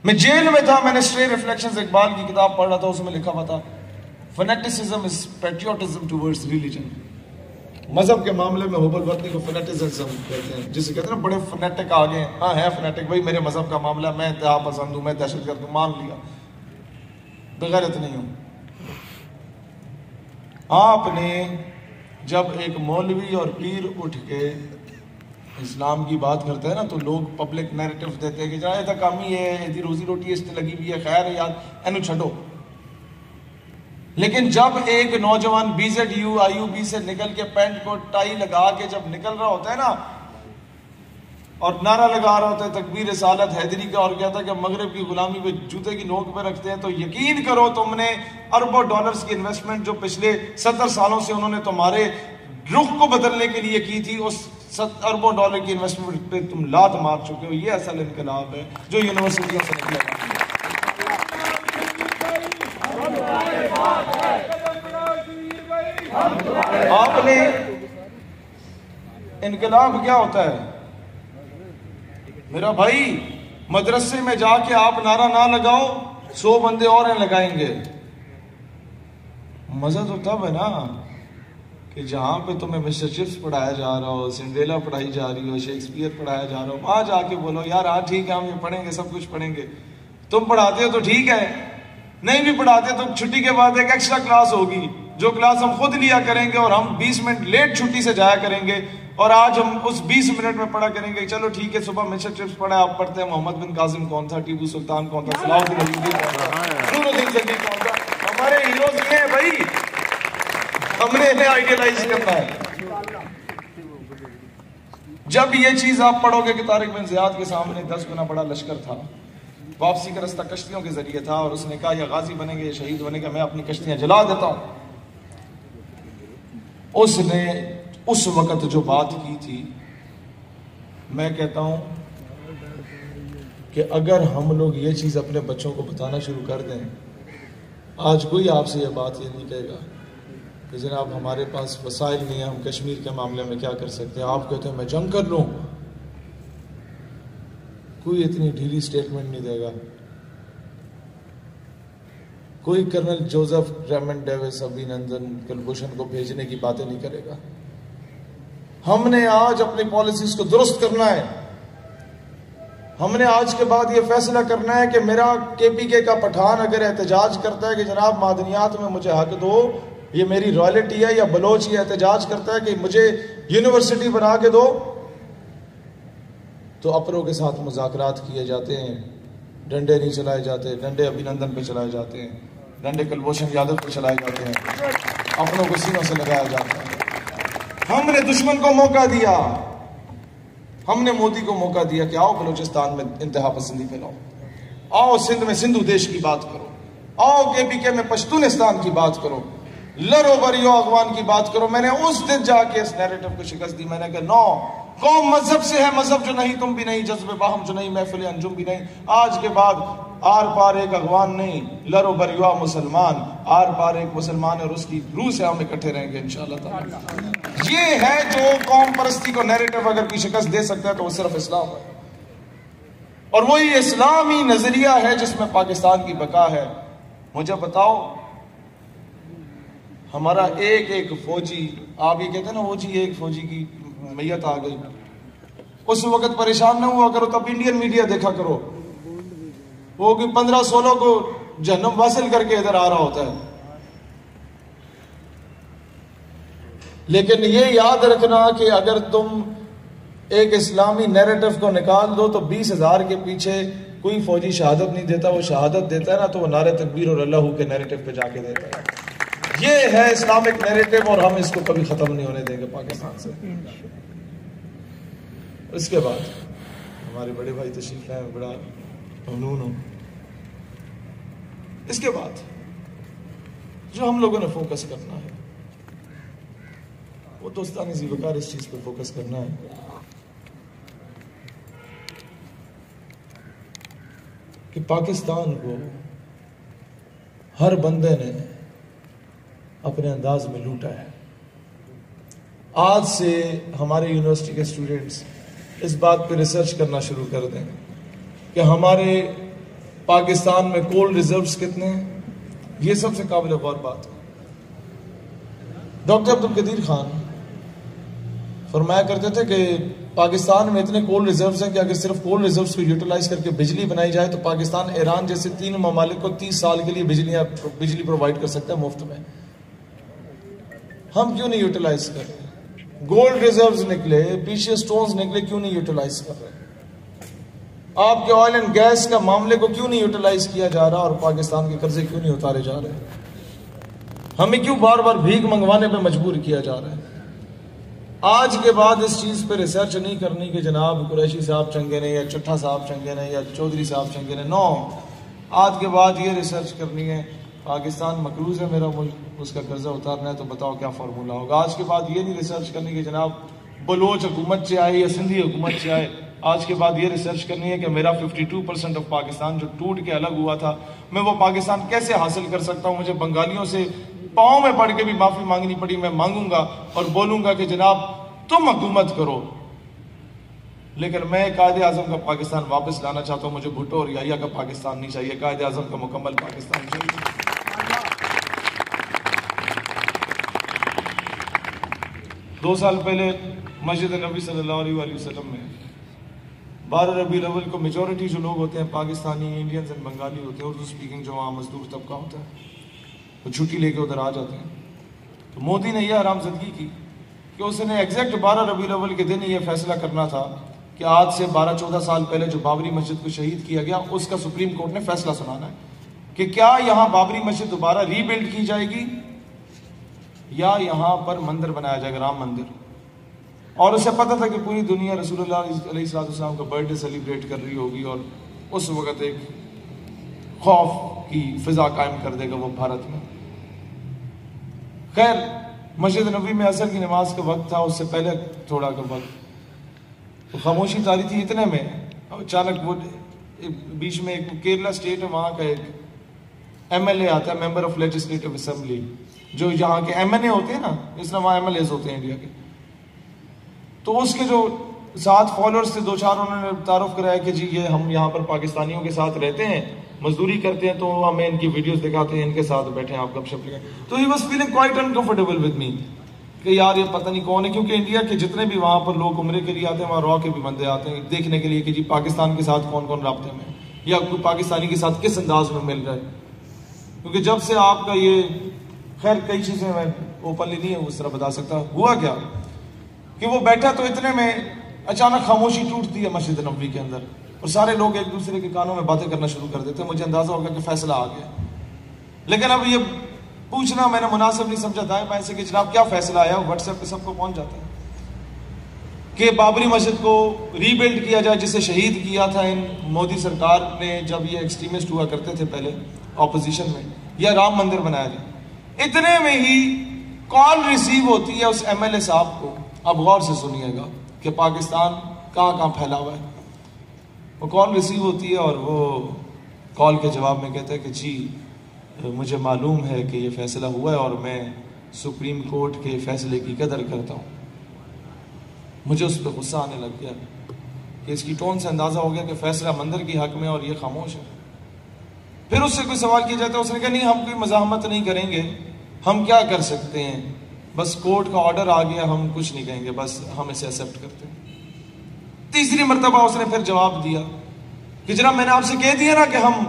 S2: میں جیل میں تھا، میں نے اسٹرے ریفلیکشنز اقبال کی کتاب پڑھ رہا تھا، اس میں لکھا ہوا تھا فنیٹسزم از پیٹریوٹزم ٹورڈز ریلیجن. مذہب کے معاملے میں حب الوطنی کو فنیٹزم کہتے ہیں، جسے کہتے ہیں نا بڑے فنیٹک آگے. ہاں ہے فنیٹک، بھائی میرے مذہب کا معاملہ، میں انتہا پسند ہوں، میں دہشت گرد ہوں، مان لیا، بغیرت نہیں ہوں. آپ نے جب ایک مولوی اور پیر اٹھ کے اسلام کی بات کرتا ہے نا تو لوگ پبلک نیریٹو دیتے ہیں کہ جائے تھا کامی ہے، ایدھی روزی روٹی اس نے لگی ہوئی ہے، خیر ہے یار اینو چھڑو. لیکن جب ایک نوجوان BZU IUB سے نکل کے پینٹ کو ٹائی لگا کے جب نکل رہا ہوتا ہے نا اور نعرہ لگا رہا ہوتا ہے تکبیر رسالت حیدری کا، اور کہتا ہے کہ مغرب کی غلامی پہ جوتے کی نوک پہ رکھتے ہیں، تو یقین کرو تم نے اربوں ڈالرز کی انویسٹمنٹ جو پچھلے 70 سالوں سے انہوں نے تمہارے رخ کو بدلنے کے لیے کی تھی، اس اربوں ڈالر کی انویسٹمنٹ پہ تم لات مار چکے ہو. یہ اصل انقلاب ہے جو یونیورسٹیوں سے نکلے گا. آپ نے انقلاب کیا ہوتا ہے میرا بھائی؟ مدرسے میں جا کے آپ نعرہ نہ لگاؤ، 100 بندے اور ہیں لگائیں گے. مزہ تو تب ہے نا کہ جہاں پہ تمہیں مسٹر چپس پڑھایا جا رہا ہو، سنڈریلا پڑھائی جا رہی ہو، شیکسپیئر پڑھایا جا رہا ہو، وہاں جا کے بولو یار ہاں ٹھیک ہے ہم یہ پڑھیں گے، سب کچھ پڑھیں گے. تم پڑھاتے ہو تو ٹھیک ہے، نہیں بھی پڑھاتے تو چھٹی کے بعد ایک ایکسٹرا کلاس ہوگی جو کلاس ہم خود لیا کریں گے اور ہم 20 منٹ لیٹ چھٹی سے جایا کریں گے، اور آج ہم اس 20 منٹ میں پڑھا کریں گے. چلو ٹھیک ہے، صبح مسٹر چپس پڑھا، آپ پڑھتے ہیں محمد بن قاسم کون تھا، ٹیپو سلطان کون تھا، صلاح الدین ایوبی کون تھا، نور الدین زنگی کون تھا. ہمارے ہیروز یہ ہیں بھائی، ہم نے انہیں آئیڈیلائز کرنا ہے۔ جب یہ چیز آپ پڑھو گے کہ طارق بن زیاد کے سامنے 10 گنا بڑا لشکر تھا، واپسی کا رستہ کشتیوں کے ذریعے تھا، اور اس نے کہا یا غازی بنیں گے یا شہید بنیں گے، میں اپنی کشتیاں جلا دیتا ہوں۔ اس نے اس وقت جو بات کی تھی، میں کہتا ہوں کہ اگر ہم لوگ یہ چیز اپنے بچوں کو بتانا شروع کر دیں، آج کوئی آپ سے یہ بات یہ نہیں کہے گا کہ جناب ہمارے پاس وسائل نہیں ہیں، ہم کشمیر کے معاملے میں کیا کر سکتے ہیں۔ آپ کہتے ہیں میں جنگ کر لوں، کوئی اتنی ڈھیلی سٹیٹمنٹ نہیں دے گا، کوئی colonel Joseph Raymond Davis Abhinandan Kulbhushan کو بھیجنے کی باتیں نہیں کرے گا۔ ہم نے آج اپنی پالیسیز کو درست کرنا ہے۔ ہم نے آج کے بعد یہ فیصلہ کرنا ہے کہ میرا کے پی کے کا پٹھان اگر احتجاج کرتا ہے کہ جناب معدنیات میں مجھے حق دو، یہ میری رائلٹی ہے، یا بلوچ یہ احتجاج کرتا ہے کہ مجھے یونیورسٹی بنا کے دو، تو اپروں کے ساتھ مذاکرات کیے جاتے ہیں، ڈنڈے نہیں چلائے جاتے، ڈنڈے ابھینندن پہ چلائے جاتے ہیں، ڈنڈے کلبھوشن یادو پہ چلائے جاتے ہیں، اپنوں کو سینوں سے لگایا جاتا ہے۔ ہم نے دشمن کو موقع دیا، ہم نے مودی کو موقع دیا کہ آؤ بلوچستان میں انتہا پسندی پھیلاؤ، آؤ سندھ میں سندھو دیش کی بات کرو، آؤ کے پی کے میں پشتونستان کی بات کرو، لرو بریو اغوان کی بات کرو۔ میں نے اس دن جا کے اس نیریٹو کو شکست دی۔ میں نے کہا نو، قوم مذہب سے ہے، مذہب جو نہیں تم بھی نہیں، جذب باہم جو نہیں، محفل انجم بھی نہیں۔ آج کے بعد آر پار ایک اغوان نہیں، لرو بریوا مسلمان، آر پار ایک مسلمان اور اس کی روح سے ہم اکٹھے رہیں گے انشاءاللہ تعالی۔ یہ ہے جو قوم پرستی کو نیریٹو اگر کوئی شکست دے سکتا ہے تو وہ صرف اسلام ہے، اور وہی اسلامی نظریہ ہے جس میں پاکستان کی بقا ہے۔ مجھے بتاؤ، ہمارا ایک ایک فوجی، آپ یہ کہتے ہیں نا وہ جی ایک فوجی کی میت آ گئی، اس وقت پریشان نہ ہوا کرو، تب انڈین میڈیا دیکھا کرو، وہ کہ 15-16 کو جہنم واصل کر کے ادھر آ رہا ہوتا ہے۔ لیکن یہ یاد رکھنا کہ اگر تم ایک اسلامی نیریٹو کو نکال دو تو 20,000 کے پیچھے کوئی فوجی شہادت نہیں دیتا، وہ شہادت دیتا ہے نا تو وہ نعرہ تکبیر اور اللہ کے نیریٹو پہ جا کے دیتا ہے۔ یہ ہے اسلامک نیریٹو، اور ہم اس کو کبھی ختم نہیں ہونے دیں گے پاکستان سے۔ اس کے بعد ہمارے بڑے بھائی تشریف لائے، بڑا ممنون ہوں۔ اس کے بعد جو ہم لوگوں نے فوکس کرنا ہے وہ دوستانی زیوکار اس چیز پہ فوکس کرنا ہے کہ پاکستان کو ہر بندے نے اپنے انداز میں لوٹا ہے۔ آج سے ہمارے یونیورسٹی کے اسٹوڈنٹس اس بات پہ ریسرچ کرنا شروع کر دیں کہ ہمارے پاکستان میں کول ریزروز کتنے ہیں۔ یہ سب سے قابل غور بات ہے۔ ڈاکٹر عبدالقدیر خان فرمایا کرتے تھے کہ پاکستان میں اتنے کول ریزروز ہیں کہ اگر صرف کول ریزروز کو یوٹیلائز کر کے بجلی بنائی جائے تو پاکستان ایران جیسے 3 ممالک کو 30 سال کے لیے بجلی پرووائڈ کر سکتا ہے مفت میں۔ ہم کیوں نہیں یوٹیلائز کر رہے؟ گولڈ ریزروز نکلے، پریشیس سٹونز نکلے، کیوں نہیں یوٹیلائز کر رہے؟ آپ کے آئل اینڈ گیس کا معاملے کو کیوں نہیں یوٹیلائز کیا جا رہا اور پاکستان کے قرضے کیوں نہیں اتارے جا رہے؟ ہمیں کیوں بار بار بھیک منگوانے پہ مجبور کیا جا رہا ہے؟ آج کے بعد اس چیز پہ ریسرچ نہیں کرنی کہ جناب قریشی صاحب چنگے نے، یا چٹھا صاحب چنگے نے، یا چودھری صاحب چنگے نے۔ نو، آج کے بعد یہ ریسرچ کرنی ہے پاکستان مقروض ہے میرا ملک، اس کا قرضہ اتارنا ہے تو بتاؤ کیا فارمولہ ہوگا۔ آج کے بعد یہ نہیں ریسرچ کرنی کہ جناب بلوچ حکومت سے آئے یا سندھی حکومت سے آئے۔ آج کے بعد یہ ریسرچ کرنی ہے کہ میرا 52% آف پاکستان جو ٹوٹ کے الگ ہوا تھا، میں وہ پاکستان کیسے حاصل کر سکتا ہوں۔ مجھے بنگالیوں سے پاؤں میں پڑھ کے بھی معافی مانگنی پڑی، میں مانگوں گا اور بولوں گا کہ جناب تم حکومت کرو، لیکن میں قائد اعظم کا پاکستان واپس لانا چاہتا ہوں۔ مجھے بھٹو اور یحییٰ کا پاکستان نہیں چاہیے، قائد اعظم کا مکمل پاکستان چاہیے۔ دو سال پہلے مسجد نبی صلی اللہ علیہ وآلہ وسلم میں 12 ربیع الاول کو میجورٹی جو لوگ ہوتے ہیں پاکستانی، انڈینز اور بنگالی ہوتے ہیں، اردو سپیکنگ جو وہاں مزدور طبقہ ہوتا ہے، وہ چھٹی لے کے ادھر آ جاتے ہیں۔ تو مودی نے یہ حرامزادگی کی کہ اس نے ایگزیکٹ 12 ربیع الاول کے دن یہ فیصلہ کرنا تھا کہ آج سے 12-14 سال پہلے جو بابری مسجد کو شہید کیا گیا اس کا سپریم کورٹ نے فیصلہ سنانا ہے کہ کیا یہاں بابری مسجد دوبارہ ری بلڈ کی جائے گی یا یہاں پر مندر بنایا جائے گا، رام مندر. اور اسے پتہ تھا کہ پوری دنیا رسول اللہ علیہ السلام کا برتھ ڈے سیلیبریٹ کر رہی ہوگی اور اس وقت ایک خوف کی فضا قائم کر دے گا وہ بھارت میں. خیر مسجد نبوی میں عصر کی نماز کا وقت تھا، اس سے پہلے تھوڑا کا وقت، تو خاموشی تاری تھی. اتنے میں اچانک وہ بیچ میں ایک کیرلا اسٹیٹ ہے، وہاں کا ایک ایم ایل اے آتا ہے، ممبر آف لیجسلیٹو اسمبلی، جو یہاں کے ایم این اے ہوتے ہیں نا، اس طرح وہاں ایم ایل ایز ہوتے ہیں انڈیا کے. تو اس کے جو 7 فالوورز تھے، 2-4 انہوں نے تعارف کرایا کہ جی یہ ہم یہاں پر پاکستانیوں کے ساتھ رہتے ہیں، مزدوری کرتے ہیں، تو ہمیں ان کی ویڈیوز دکھاتے ہیں، ان کے ساتھ بیٹھے ہیں، آپ گپ شپ لگائیں. تو he was feeling quite uncomfortable with me کہ یار یہ پتہ نہیں کون ہے، کیونکہ انڈیا کے جتنے بھی وہاں پر لوگ عمرے کے لیے آتے ہیں، وہاں را کے بھی بندے آتے ہیں دیکھنے کے لیے کہ جی پاکستان کے ساتھ کون کون رابطے میں یا کوئی پاکستانی کے ساتھ کس انداز میں مل رہا ہے. کیونکہ جب سے آپ کا یہ خیر کئی چیزیں میں اوپنلی نہیں ہے اس طرح بتا سکتا. ہوا کیا کہ وہ بیٹھا تو اتنے میں اچانک خاموشی ٹوٹتی ہے مسجد نبوی کے اندر اور سارے لوگ ایک دوسرے کے کانوں میں باتیں کرنا شروع کر دیتے ہیں. مجھے اندازہ ہو گیا کہ فیصلہ آ گیا، لیکن اب یہ پوچھنا میں نے مناسب نہیں سمجھا دائیں بائیں سے کہ جناب کیا فیصلہ آیا. واٹس ایپ پہ سب کو پہنچ جاتا ہے کہ بابری مسجد کو ری بلڈ کیا جائے، جسے شہید کیا تھا ان مودی سرکار نے جب یہ ایکسٹریمسٹ ہوا کرتے تھے پہلے اپوزیشن میں، یا رام مندر بنایا جائے. اتنے میں ہی کال ریسیو ہوتی ہے اس ایم ایل اے صاحب کو. اب غور سے سنیے گا کہ پاکستان کہاں کہاں پھیلا ہوا ہے. وہ کال ریسیو ہوتی ہے اور وہ کال کے جواب میں کہتا ہے کہ جی مجھے معلوم ہے کہ یہ فیصلہ ہوا ہے اور میں سپریم کورٹ کے فیصلے کی قدر کرتا ہوں. مجھے اس پہ غصہ آنے لگ گیا کہ اس کی ٹون سے اندازہ ہو گیا کہ فیصلہ مندر کی حق میں اور یہ خاموش ہے. پھر اس سے کوئی سوال کیا جاتا ہے، اس نے کہا نہیں ہم کوئی مزاحمت نہیں کریں گے، ہم کیا کر سکتے ہیں، بس کورٹ کا آرڈر آ گیا، ہم کچھ نہیں کہیں گے، بس ہم اسے ایکسیپٹ کرتے ہیں. تیسری مرتبہ اس نے پھر جواب دیا کہ جناب میں نے آپ سے کہہ دیا نا کہ ہم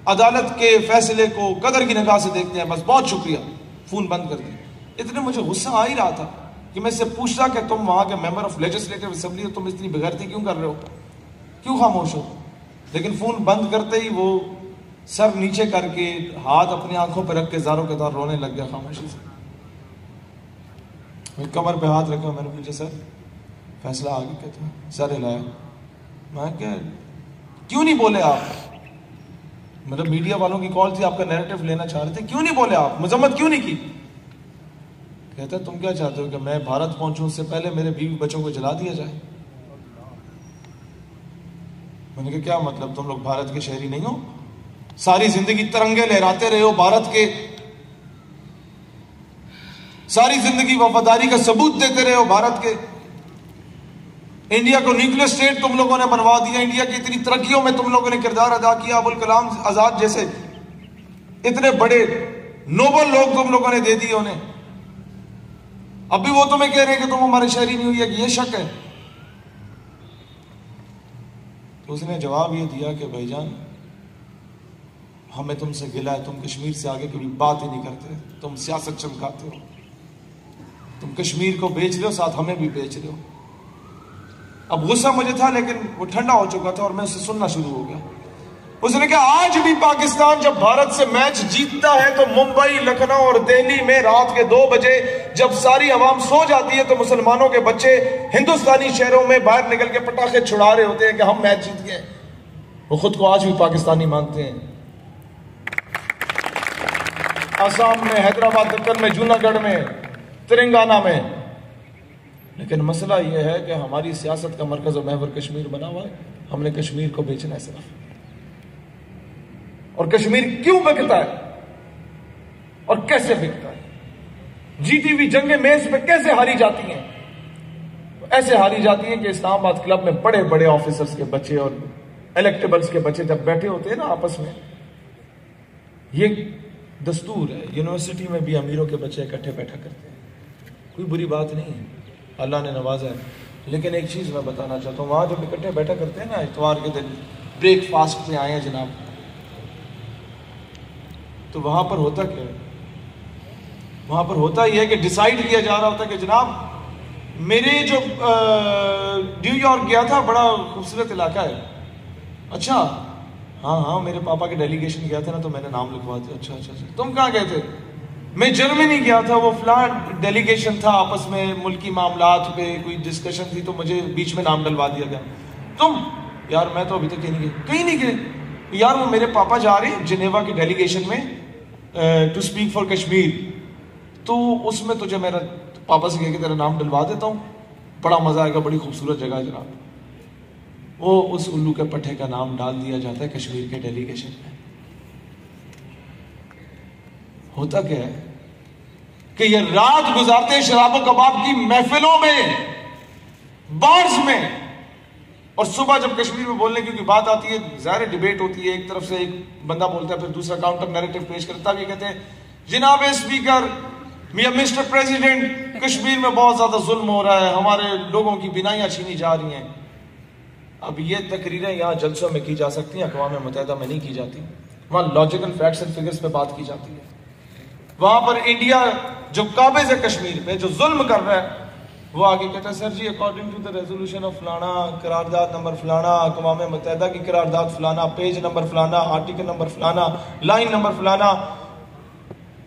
S2: عدالت کے فیصلے کو قدر کی نگاہ سے دیکھتے ہیں، بس بہت شکریہ، فون بند کر دیا. اتنے مجھے غصہ آ ہی رہا تھا کہ میں اس سے پوچھتا کہ تم وہاں کے ممبر آف لیجسلیٹو اسمبلی ہو، تم اتنی بغیرتی کیوں کر رہے ہو، کیوں خاموش ہو. لیکن فون بند کرتے ہی وہ سر نیچے کر کے ہاتھ اپنی آنکھوں پہ رکھ کے زاروں کے دار رونے لگ گیا خاموشی سے. میں کمر پہ ہاتھ رکھا، میں نے پوچھا سر فیصلہ آگے کہتا ہے، سر ہلایا. میں کہ کیوں نہیں بولے آپ، مطلب میڈیا والوں کی کال تھی، آپ کا نیریٹو لینا چاہ رہے تھے، کیوں نہیں بولے آپ، مذمت کیوں نہیں کی. کہتا ہے تم کیا چاہتے ہو کہ میں بھارت پہنچوں اس سے پہلے میرے بیوی بچوں کو جلا دیا جائے. میں نے کہا کیا مطلب، تم لوگ بھارت کے شہری نہیں ہو، ساری زندگی ترنگے لہراتے رہے ہو بھارت کے، ساری زندگی وفاداری کا ثبوت دیتے رہے ہو بھارت کے. انڈیا کو نیوکلیر اسٹیٹ تم لوگوں نے بنوا دیا، انڈیا کی اتنی ترقیوں میں تم لوگوں نے کردار ادا کیا، ابوالکلام آزاد جیسے اتنے بڑے نوبل لوگ تم لوگوں نے دے دیے انہیں، اب بھی وہ تمہیں کہہ رہے ہیں کہ تم ہمارے شہری نہیں ہوئی، کہ یہ شک ہے. تو اس نے جواب یہ دیا کہ بھائی جان ہمیں تم سے گلہ ہے، تم کشمیر سے آگے کبھی بات ہی نہیں کرتے، تم سیاست چمکاتے ہو، تم کشمیر کو بیچ رہے ہو، ساتھ ہمیں بھی بیچ رہے ہو. اب غصہ مجھے تھا لیکن وہ ٹھنڈا ہو چکا تھا اور میں اسے سننا شروع ہو گیا. اس نے کہا آج بھی پاکستان جب بھارت سے میچ جیتتا ہے تو ممبئی، لکھنؤ اور دہلی میں رات کے 2 بجے جب ساری عوام سو جاتی ہے تو مسلمانوں کے بچے ہندوستانی شہروں میں باہر نکل کے پٹاخے چھڑا رہے ہوتے ہیں کہ ہم میچ جیت گئے. وہ خود کو آج بھی پاکستانی مانتے ہیں. آسام میں، حیدرآباد دکن میں، جوناگڑھ میں، تلنگانہ میں. لیکن مسئلہ یہ ہے کہ ہماری سیاست کا مرکز و محور کشمیر بنا ہوا ہے، ہم نے کشمیر کو بیچنا ہے صرف. اور کشمیر کیوں بکتا ہے اور کیسے بکتا ہے، جیتی ہوئی جنگیں میز پہ کیسے ہاری جاتی ہیں، ایسے ہاری جاتی ہیں کہ اسلام آباد کلب میں بڑے بڑے آفیسرز کے بچے اور الیکٹیبلز کے بچے جب بیٹھے ہوتے ہیں نا آپس میں، یہ دستور ہے. یونیورسٹی میں بھی امیروں کے بچے اکٹھے بیٹھا کرتے ہیں، کوئی بری بات نہیں ہے، اللہ نے نوازا ہے. لیکن ایک چیز میں بتانا چاہتا ہوں، وہاں جب اکٹھے بیٹھا کرتے ہیں نا اتوار کے دن، بریک فاسٹ پہ آئے ہیں جناب، تو وہاں پر ہوتا کیا ہے، وہاں پر ہوتا یہ ہے کہ ڈیسائیڈ کیا جا رہا ہوتا کہ جناب میرے جو نیو یارک گیا تھا بڑا خوبصورت علاقہ ہے، اچھا ہاں میرے پاپا کے ڈیلیگیشن گیا تھا نا تو میں نے نام لکھوا دیا. اچھا تم کہاں گئے تھے؟ میں جرمنی گیا تھا, وہ فلاں ڈیلیگیشن تھا, آپس میں ملکی معاملات پہ کوئی ڈسکشن تھی تو مجھے بیچ میں نام ڈلوا دیا گیا. تم؟ یار میں تو ابھی تک کہیں نہیں گئے. یار وہ میرے پاپا جا رہے ہیں جنیوا کی ڈیلیگیشن میں ٹو اسپیک فار کشمیر, تو اس میں تجھے میرا پاپا سے کہہ کے تیرا نام ڈلوا دیتا ہوں, بڑا مزہ آئے گا, بڑی خوبصورت جگہ ہے جناب. وہ اس الو کے پٹھے کا نام ڈال دیا جاتا ہے کشمیر کے ڈیلیگیشن میں. ہوتا کیا ہے کہ یہ رات گزارتے ہیں شراب و کباب کی محفلوں میں, بارز میں, اور صبح جب کشمیر میں بولنے کی بات آتی ہے, ظاہر ڈیبیٹ ہوتی ہے, ایک طرف سے ایک بندہ بولتا ہے پھر دوسرا کاؤنٹر نیریٹو پیش کرتا ہے, یہ کہتے ہیں جناب اسپیکر یا مسٹر پریزیڈنٹ کشمیر میں بہت زیادہ ظلم ہو رہا ہے, ہمارے لوگوں کی بنائیاں چھینی جا رہی ہیں. اب یہ تقریریں یہاں جلسوں میں کی جا سکتی ہیں, اقوام متحدہ میں نہیں کی جاتی. وہاں لاجیکل فیکٹس اینڈ فگرز پہ بات کی جاتی ہے. وہاں پر انڈیا جو قابض ہے کشمیر پہ, جو ظلم کر رہا ہے, وہ آگے کہتا ہے sir ji according to the resolution of فلانا, قرارداد نمبر فلانا, اقوام متحدہ کی قرارداد فلانا, پیج نمبر فلانا, آرٹیکل نمبر فلانا, لائن نمبر فلانا,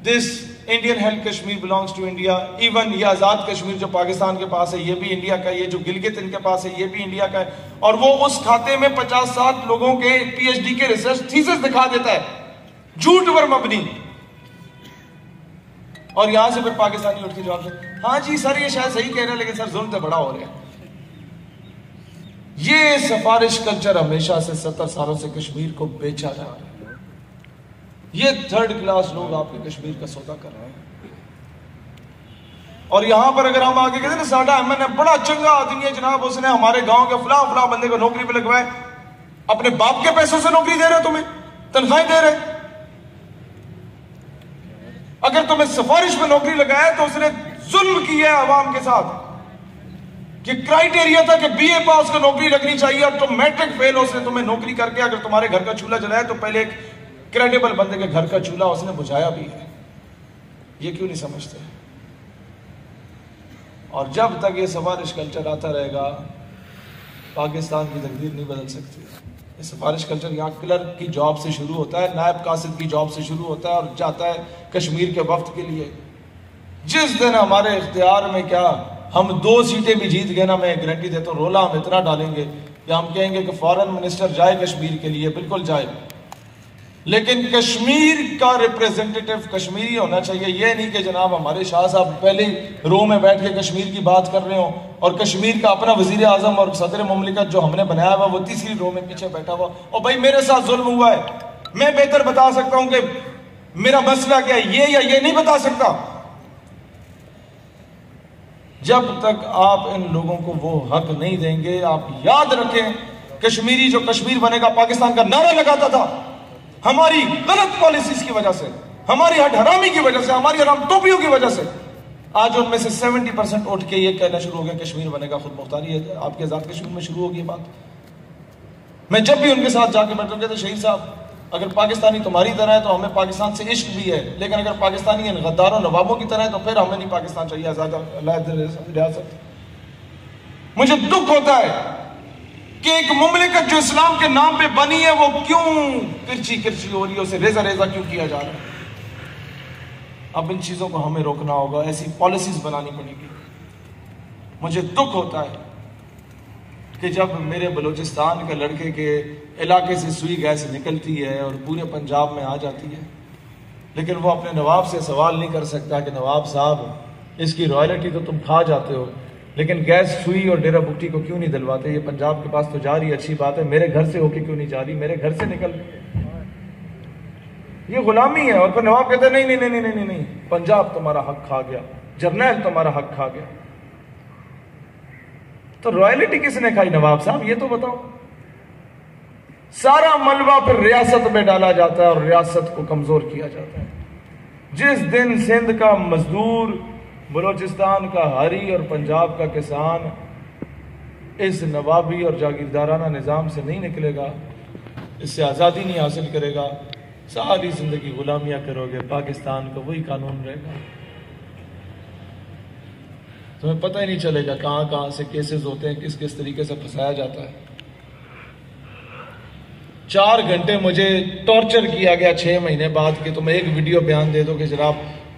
S2: this Indian held Kashmir belongs to India. Even یہ آزاد کشمیر جو پاکستان کے پاس ہے یہ بھی انڈیا کا ہے, یہ جو گلگت ان کے پاس ہے یہ بھی انڈیا کا ہے, اور وہ اس کھاتے میں 50-60 لوگوں کے پی ایچ ڈی کے ریسرچ تھیسس دکھا دیتا ہے, جھوٹ پر مبنی. اور یہاں سے پھر پاکستانی اٹھ کے جواب دے, ہاں جی سر یہ شاید صحیح کہہ رہے ہیں لیکن سر ظلم تو بڑا ہو رہا ہے. یہ سفارش کلچر ہمیشہ سے 70 سالوں سے کشمیر کو بیچا جا رہا ہے. یہ تھرڈ کلاس لوگ آپ کے کشمیر کا سودا کر رہے ہیں. اور یہاں پر اگر ہم آگے کہتے ہیں نا ساڈا احمد ہے بڑا چنگا آدمی ہے جناب, اس نے ہمارے گاؤں کے فلاں بندے کو نوکری پہ لگوائے, اپنے باپ کے پیسوں سے نوکری دے رہے, تمہیں تنخواہیں دے رہے. اگر تمہیں سفارش میں نوکری لگایا تو اس نے ظلم کیا ہے عوام کے ساتھ, کہ کرائیٹیریا تھا کہ بی اے پاس کو نوکری لگنی چاہیے, اور تم میٹرک فیل ہو, اس نے تمہیں نوکری کر کے اگر تمہارے گھر کا چولہا جلایا تو پہلے ایک کریڈیبل بندے کے گھر کا چولہا اس نے بجھایا بھی ہے. یہ کیوں نہیں سمجھتے؟ اور جب تک یہ سفارش کلچر آتا رہے گا پاکستان کی تقدیر نہیں بدل سکتی. یہ سفارش کلچر یہاں کلرک کی جاب سے شروع ہوتا ہے, نائب قاصد کی جاب سے شروع ہوتا ہے, اور جاتا ہے کشمیر کے وفد کے لیے. جس دن ہمارے اختیار میں کیا ہم 2 سیٹیں بھی جیت گئے نا, میں گارنٹی دیتا ہوں رولا ہم اتنا ڈالیں گے کہ ہم کہیں گے کہ فارن منسٹر جائے کشمیر کے لیے, بالکل جائے, لیکن کشمیر کا ریپریزنٹیٹیو کشمیری ہونا چاہیے. یہ نہیں کہ جناب ہمارے شاہ صاحب پہلے رو میں بیٹھ کے کشمیر کی بات کر رہے ہوں, اور کشمیر کا اپنا وزیر اعظم اور صدر مملکت جو ہم نے بنایا ہوا وہ تیسری رو میں پیچھے بیٹھا ہوا, اور بھائی میرے ساتھ ظلم ہوا ہے, میں بہتر بتا سکتا ہوں کہ میرا مسئلہ کیا ہے, یہ یا یہ نہیں بتا سکتا. جب تک آپ ان لوگوں کو وہ حق نہیں دیں گے, آپ یاد رکھیں کشمیری جو کشمیر بنے گا پاکستان کا نعرہ لگاتا تھا, ہماری غلط پالیسیز کی وجہ سے, ہماری ہٹ حرامی کی وجہ سے, ہماری حرام ٹوپیوں کی وجہ سے آج ان میں سے 70% اٹھ کے یہ کہنا شروع ہو گیا کشمیر بنے گا خود مختاری ہے. آپ کے آزاد کشمیر میں شروع ہوگی یہ بات. میں جب بھی ان کے ساتھ جا کے بیٹھوں کہتے شہید صاحب اگر پاکستانی تمہاری طرح ہے تو ہمیں پاکستان سے عشق بھی ہے, لیکن اگر پاکستانی ان غداروں نوابوں کی طرح ہے تو پھر ہمیں نہیں پاکستان چاہیے آزاد ریاست. مجھے دکھ ہوتا ہے کہ ایک مملکت جو اسلام کے نام پہ بنی ہے وہ کیوں کرچی ہو رہی ہے, اسے ریزہ کیوں کیا جا رہا ہے. اب ان چیزوں کو ہمیں روکنا ہوگا, ایسی پالیسیز بنانی پڑے گی. مجھے دکھ ہوتا ہے کہ جب میرے بلوچستان کے لڑکے کے علاقے سے سوئی گیس نکلتی ہے اور پورے پنجاب میں آ جاتی ہے, لیکن وہ اپنے نواب سے سوال نہیں کر سکتا کہ نواب صاحب اس کی رائلٹی تو تم کھا جاتے ہو, لیکن گیس سوئی اور ڈیرا بگٹی کو کیوں نہیں دلواتے؟ یہ پنجاب کے پاس تو جا رہی, اچھی بات ہے, میرے گھر سے ہو کے کیوں نہیں جا رہی, میرے گھر سے نکل. یہ غلامی ہے. اور پھر نواب کہتے ہیں نہیں, پنجاب تمہارا حق کھا گیا, جرنیل تمہارا حق کھا گیا. تو رائلٹی کس نے کھائی نواب صاحب یہ تو بتاؤ. سارا ملبہ پھر ریاست میں ڈالا جاتا ہے اور ریاست کو کمزور کیا جاتا ہے. جس دن سندھ کا مزدور, بلوچستان کا ہری اور پنجاب کا کسان اس نوابی اور جاگیردارانہ نظام سے نہیں نکلے گا, اس سے آزادی نہیں حاصل کرے گا, ساری زندگی غلامیاں کرو گے, پاکستان کا وہی قانون رہے گا. تمہیں پتہ ہی نہیں چلے گا کہاں سے کیسز ہوتے ہیں, کس طریقے سے پھنسایا جاتا ہے. 4 گھنٹے مجھے ٹارچر کیا گیا 6 مہینے بعد کہ تم ایک ویڈیو بیان دے دو کہ جناب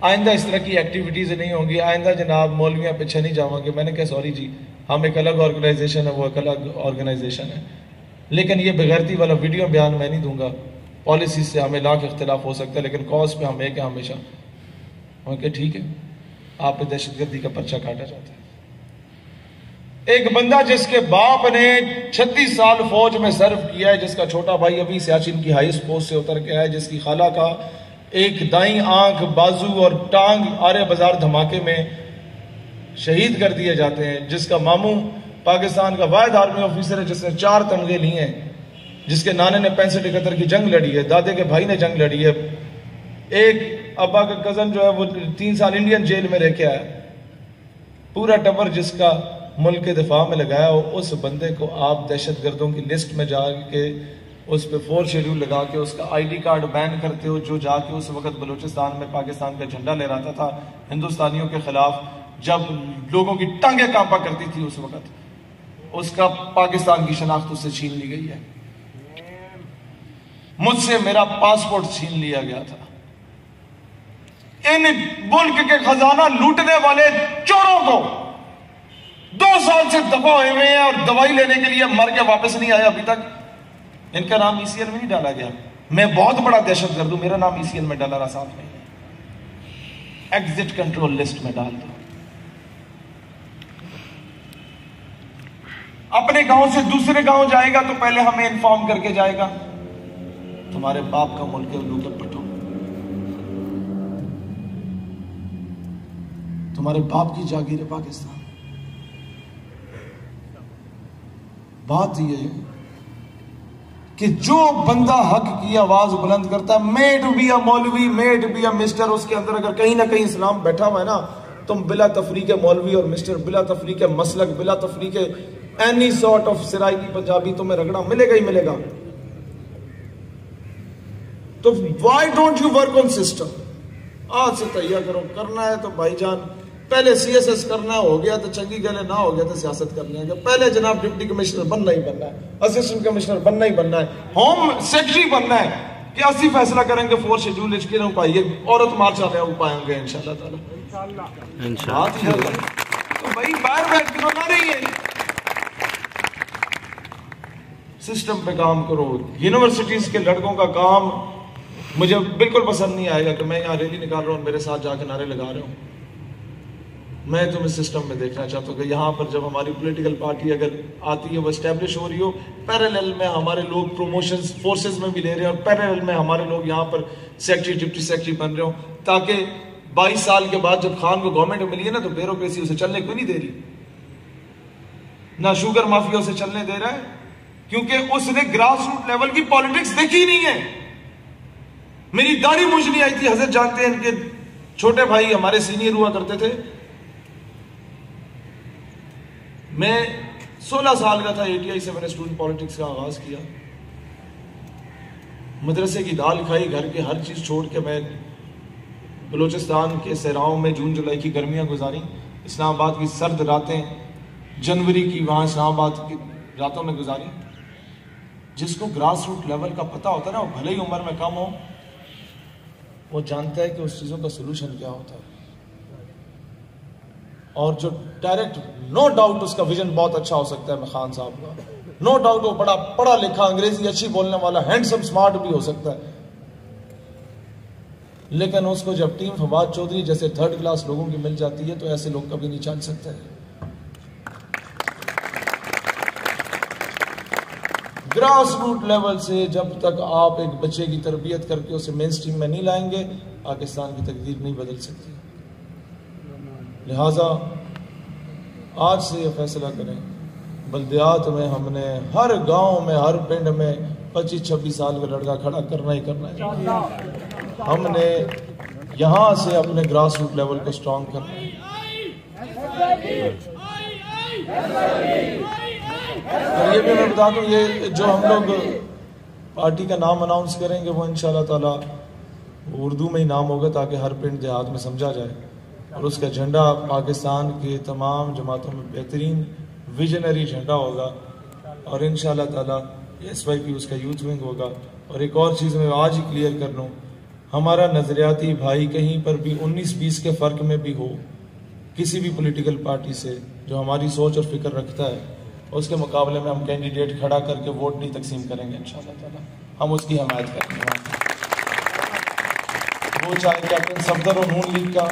S2: آئندہ اس طرح کی ایکٹیویٹیز نہیں ہوں گی، آئندہ جناب مولویاں پیچھے نہیں جاؤں گے. میں نے کہا سوری جی، ہم ایک الگ آرگنائزیشن ہے، وہ ایک الگ آرگنائزیشن ہے، لیکن یہ بغیرتی والا ویڈیو بیان میں نہیں دوں گا. پالیسی سے ہمیں لاکھ اختلاف ہو سکتا ہے لیکن کاز پہ ہم ایک ہیں ہمیشہ. کہ ٹھیک ہے، آپ پہ دہشت گردی کا پرچہ کاٹا جاتا ہے. ایک بندہ جس کے باپ نے 36 سال فوج میں سرو کیا ہے، جس کا چھوٹا بھائی ابھی سیاچن کی ہائیسٹ پوسٹ سے اتر کے آیا ہے، جس کی خالہ کا ایک دائیں آنکھ، بازو اور ٹانگ آرے بازار دھماکے میں شہید کر دیے جاتے ہیں، جس کا ماموں پاکستان کا واحد آرمی آفیسر ہے جس نے 4 تمغے لیے ہیں، جس کے نانے نے 65-71 کی جنگ لڑی ہے، دادے کے بھائی نے جنگ لڑی ہے، ایک ابا کا کزن جو ہے وہ 3 سال انڈین جیل میں رہ کے آیا. پورا ٹبر جس کا ملک کے دفاع میں لگایا ہو، اس بندے کو آپ دہشت گردوں کی لسٹ میں جا کے اس پہ 4 شیڈول لگا کے اس کا آئی ڈی کارڈ بین کرتے ہو، جو جا کے اس وقت بلوچستان میں پاکستان کا جھنڈا لہراتا تھا ہندوستانیوں کے خلاف، جب لوگوں کی ٹانگیں کانپا کرتی تھی، اس وقت اس کا پاکستان کی شناخت اس سے چھین لی گئی ہے. مجھ سے میرا پاسپورٹ چھین لیا گیا تھا. ان ملک کے خزانہ لوٹنے والے چوروں کو 2 سال سے دبا ہوئے ہیں اور دوائی لینے کے لیے مر کے واپس نہیں آیا ابھی تک. ان کا نام ECL میں نہیں ڈالا گیا. میں بہت بڑا دہشت گرد ہوں، میرا نام ECL میں ڈالا آسان نہیں ہے. ایگزٹ کنٹرول لسٹ میں ڈال دو. اپنے گاؤں سے دوسرے گاؤں جائے گا تو پہلے ہمیں انفارم کر کے جائے گا تمہارے باپ کا ملک ہے لوٹر پٹو، تمہارے باپ کی جاگیر ہے پاکستان. بات یہ ہے کہ جو بندہ حق کی آواز بلند کرتا ہے، میٹ بھی یا مولوی، میٹ بھی یا مسٹر، اس کے اندر اگر کہیں نہ کہیں اسلام بیٹھا ہوا ہے نا، تم بلا تفریق مولوی اور مسٹر، بلا تفریق مسلک، بلا تفریق any sort of Saraiki Punjabi تمہیں رگڑا ملے گا ہی ملے گا. تو why don't you work on system? آج سے تیار کرو. کرنا ہے تو بھائی جان پہلے CSS کرنا ہو گیا تو چنگی گلے، نہ ہو گیا تو سیاست کر لیں گے. پہلے جناب ڈپٹی کمشنر بننا ہی بننا ہے، اسسٹنٹ کمشنر بننا ہی بننا ہے، ہوم سیکرٹری بننا ہے کہ 80 فیصلہ کریں گے 4 شیڈول کے نہ پائیے، عورت مارچ آ رہے ہو پائیں گے انشاءاللہ تعالی. تو بھائی باہر بیٹھ کے بنا رہی ہے، سسٹم پہ کام کرو. یونیورسٹیز کے لڑکوں کا کام مجھے بالکل پسند نہیں آئے گا کہ میں یہاں ریلی نکال رہا ہوں، میرے ساتھ جا کے نعرے لگا رہے ہوں. میں تمہیں سسٹم میں دیکھنا چاہتا ہوں کہ یہاں پر جب ہماری پولیٹیکل پارٹی اگر آتی ہے، وہ اسٹیبلش ہو رہی ہو، پیرالل میں ہمارے لوگ پروموشنز فورسز میں بھی لے رہے ہیں، اور پیرالل میں ہمارے لوگ یہاں پر سیکٹری ڈپٹی سیکٹری بن رہے ہوں، تاکہ 22 سال کے بعد جب خان کو گورنمنٹ ملی ہے نا، تو بیوروکریسی اسے چلنے کوئی نہیں دے رہی، نہ شوگر مافیا اسے چلنے دے رہا ہے، کیونکہ اس نے گراس روٹ لیول کی پالیٹکس دیکھی نہیں ہے. میری داڑھی مجھ نہیں آئی تھی، حضرت جانتے ہیں ان کے چھوٹے بھائی ہمارے سینئر ہوا کرتے تھے. میں 16 سال کا تھا، ATI سے میں نے اسٹوڈنٹ پالیٹکس کا آغاز کیا. مدرسے کی دال کھائی، گھر کے ہر چیز چھوڑ کے میں بلوچستان کے صحراؤں میں جون جولائی کی گرمیاں گزاری، اسلام آباد کی سرد راتیں جنوری کی وہاں اسلام آباد کی راتوں میں گزاری. جس کو گراس روٹ لیول کا پتہ ہوتا ہے نا، وہ بھلے ہی عمر میں کم ہو، وہ جانتا ہے کہ اس چیزوں کا سلوشن کیا ہوتا ہے. اور جو ڈائریکٹ، نو ڈاؤٹ اس کا ویژن بہت اچھا ہو سکتا ہے، میں خان صاحب کا نو ڈاؤٹ وہ بڑا پڑھا لکھا، انگریزی اچھی بولنے والا، ہینڈسم سمارٹ بھی ہو سکتا ہے، لیکن اس کو جب ٹیم فواد چودھری جیسے 3rd کلاس لوگوں کی مل جاتی ہے تو ایسے لوگ کبھی نہیں چل سکتے. گراس روٹ لیول سے جب تک آپ ایک بچے کی تربیت کر کے اسے مین سٹریم میں نہیں لائیں گے، پاکستان کی تقدیر نہیں بدل سکتی. لہٰذا آج سے یہ فیصلہ کریں، بلدیات میں ہم نے ہر گاؤں میں، ہر پنڈ میں 25-26 سال کا لڑکا کھڑا کرنا ہی کرنا ہے. ہم نے یہاں سے اپنے گراس روٹ لیول کو سٹرانگ کرنا ہے. اور یہ بھی میں بتا دوں، یہ جو ہم لوگ پارٹی کا نام اناؤنس کریں گے وہ انشاءاللہ تعالی اردو میں ہی نام ہوگا تاکہ ہر پنڈ دیہات میں سمجھا جائے، اور اس کا جھنڈا پاکستان کے تمام جماعتوں میں بہترین ویژنری جھنڈا ہوگا. اور انشاءاللہ تعالی
S1: SYP اس کا یوتھ ونگ ہوگا. اور ایک اور چیز میں آج ہی کلیئر کر لوں, ہمارا نظریاتی بھائی کہیں پر بھی 19-20 کے فرق میں بھی ہو کسی بھی پولیٹیکل پارٹی سے جو ہماری سوچ اور فکر رکھتا ہے, اس کے مقابلے میں ہم کینڈیڈیٹ کھڑا کر کے ووٹ نہیں تقسیم کریں گے انشاءاللہ تعالی. ہم اس کی حمایت کریں گے, وہ چاہے کیپٹن صفدر ہو نون لیگ کا,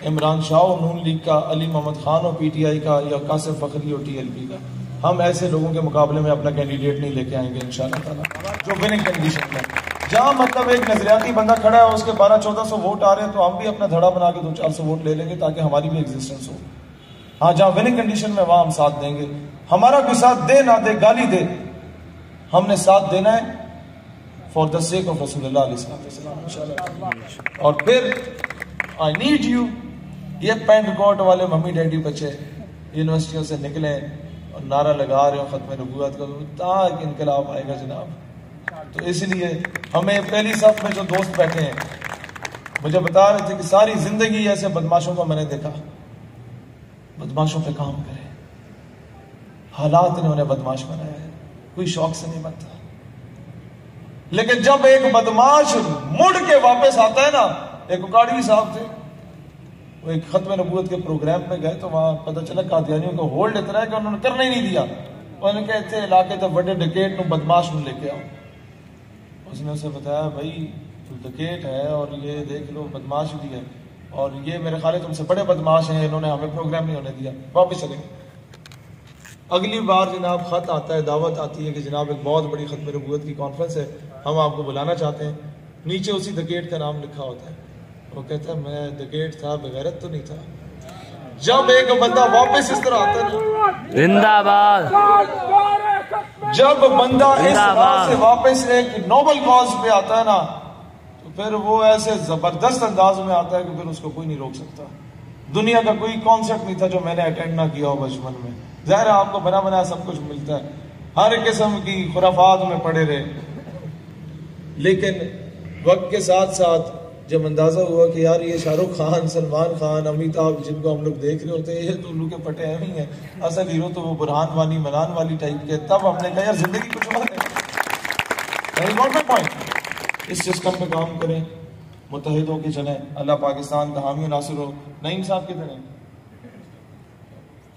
S1: عمران شاہ ہو نون لیگ کا, علی محمد خان ہو PTI کا, یا قاسم فخری ہو TLP کا. ہم ایسے لوگوں کے مقابلے میں اپنا کینڈیڈیٹ نہیں لے کے آئیں گے انشاءاللہ تعالی جو وننگ کنڈیشن میں. جہاں مطلب ایک نظریاتی بندہ کھڑا ہے, اس کے 1200-1400 ووٹ آ رہے ہیں, تو ہم بھی اپنا دھڑا بنا کے 200-400 ووٹ لے لیں گے تاکہ ہماری بھی ایگزسٹنس ہو. ہاں جہاں وننگ کنڈیشن میں وہاں ہم ساتھ دیں گے. ہمارا کوئی ساتھ دے نہ دے, گالی دے, ہم نے ساتھ دینا ہے فار دا سیک آف رسول اللہ علیہ السلام. اور پھر آئی نیڈ یو. یہ پینٹ کوٹ والے ممی ڈیڈی بچے یونیورسٹیوں سے نکلیں اور نعرہ لگا رہے ہو ختم نبوت کا, تاکہ انقلاب آئے گا جناب. تو اس لیے ہمیں پہلی صف میں جو دوست بیٹھے ہیں مجھے بتا رہے تھے کہ ساری زندگی ایسے بدماشوں کو میں نے دیکھا, بدماشوں پہ کام کرے, حالات نے انہیں بدماش بنایا ہے, کوئی شوق سے نہیں بنتا. لیکن جب ایک بدماش مڑ کے واپس آتا ہے نا, ایک اکاڑی صاحب تھے, وہ ایک ختم نبوت کے پروگرام میں گئے تو وہاں پتہ چلا قادیانیوں کا ہولڈ اتنا ہے کہ انہوں نے کرنا ہی نہیں دیا. انہوں نے کہتے تھے علاقے تو بڑے ڈکیٹ نو بدماش نو لے کے آؤ. اس نے اسے بتایا بھائی تو ڈکیٹ ہے اور یہ دیکھ لو بدماش بھی ہے, اور یہ میرے خیال ہے تم سے بڑے بدماش ہیں, انہوں نے ہمیں پروگرام نہیں ہونے دیا, واپس چلے گئے. اگلی بار جناب خط آتا ہے, دعوت آتی ہے کہ جناب ایک بہت بڑی ختم نبوت کی کانفرنس ہے, ہم آپ کو بلانا چاہتے ہیں. نیچے اسی دکیٹ کا نام لکھا ہوتا ہے. وہ کہتا ہے میں دکیٹ تھا, بغیرت تو نہیں تھا. جب ایک بندہ واپس اس طرح آتا ہے,
S3: زندہ باد,
S1: جب بندہ اس طرح سے واپس ایک نوبل کاز پہ آتا ہے نا, تو پھر وہ ایسے زبردست انداز میں آتا ہے کہ پھر اس کو کوئی نہیں روک سکتا. دنیا کا کوئی کانسرٹ نہیں تھا جو میں نے اٹینڈ نہ کیا ہو بچپن میں. ظاہر ہے آپ کو بنا بنا سب کچھ ملتا ہے, ہر قسم کی خرافات میں پڑے رہے, لیکن وقت کے ساتھ ساتھ جب اندازہ ہوا کہ یار یہ شاہ رخ خان, سلمان خان, امیتابھ جن کو ہم لوگ دیکھ رہے ہوتے ہیں, یہ تو الو کے پٹے ایم ہی ہیں, اصل ہیرو تو وہ برہان وانی منان والی ٹائپ کے. تب ہم نے کہا یار زندگی کچھ اور ہے. اس سسٹم پہ کام کریں, متحد ہو کے چلیں, اللہ پاکستان کا حامی و ناصر ہو. نعیم صاحب کدھر ہیں؟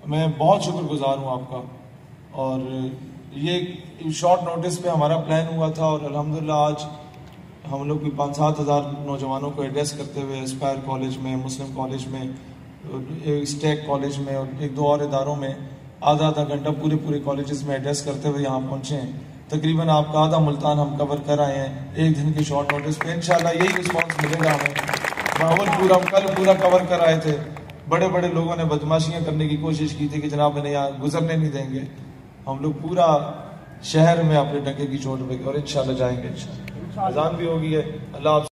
S1: میں بہت شکر گزار ہوں آپ کا. اور یہ شارٹ نوٹس پہ ہمارا پلان ہوا تھا, اور الحمدللہ آج ہم لوگ بھی 5-7 ہزار نوجوانوں کو ایڈریس کرتے ہوئے اسپائر کالج میں, مسلم کالج میں, اسٹیک کالج میں, اور 1-2 اور اداروں میں آدھا گھنٹہ پورے کالجز میں ایڈریس کرتے ہوئے یہاں پہنچے ہیں. تقریباً آپ کا آدھا ملتان ہم کور کر آئے ہیں ایک دن کے شارٹ نوٹس پہ. انشاءاللہ یہی رسپانس ملے گا ہمیں. بہاول پورا ہم کل پورا کور کر آئے تھے. بڑے بڑے لوگوں نے بدماشیاں کرنے کی کوشش کی تھی کہ جناب انہیں یہاں گزرنے نہیں دیں گے. ہم لوگ پورا شہر میں اپنے ڈنکے کی چوٹ پہ گئے, اور انشاءاللہ جائیں گے. انشاءاللہ اذان بھی ہو گئی ہے. اللہ آپ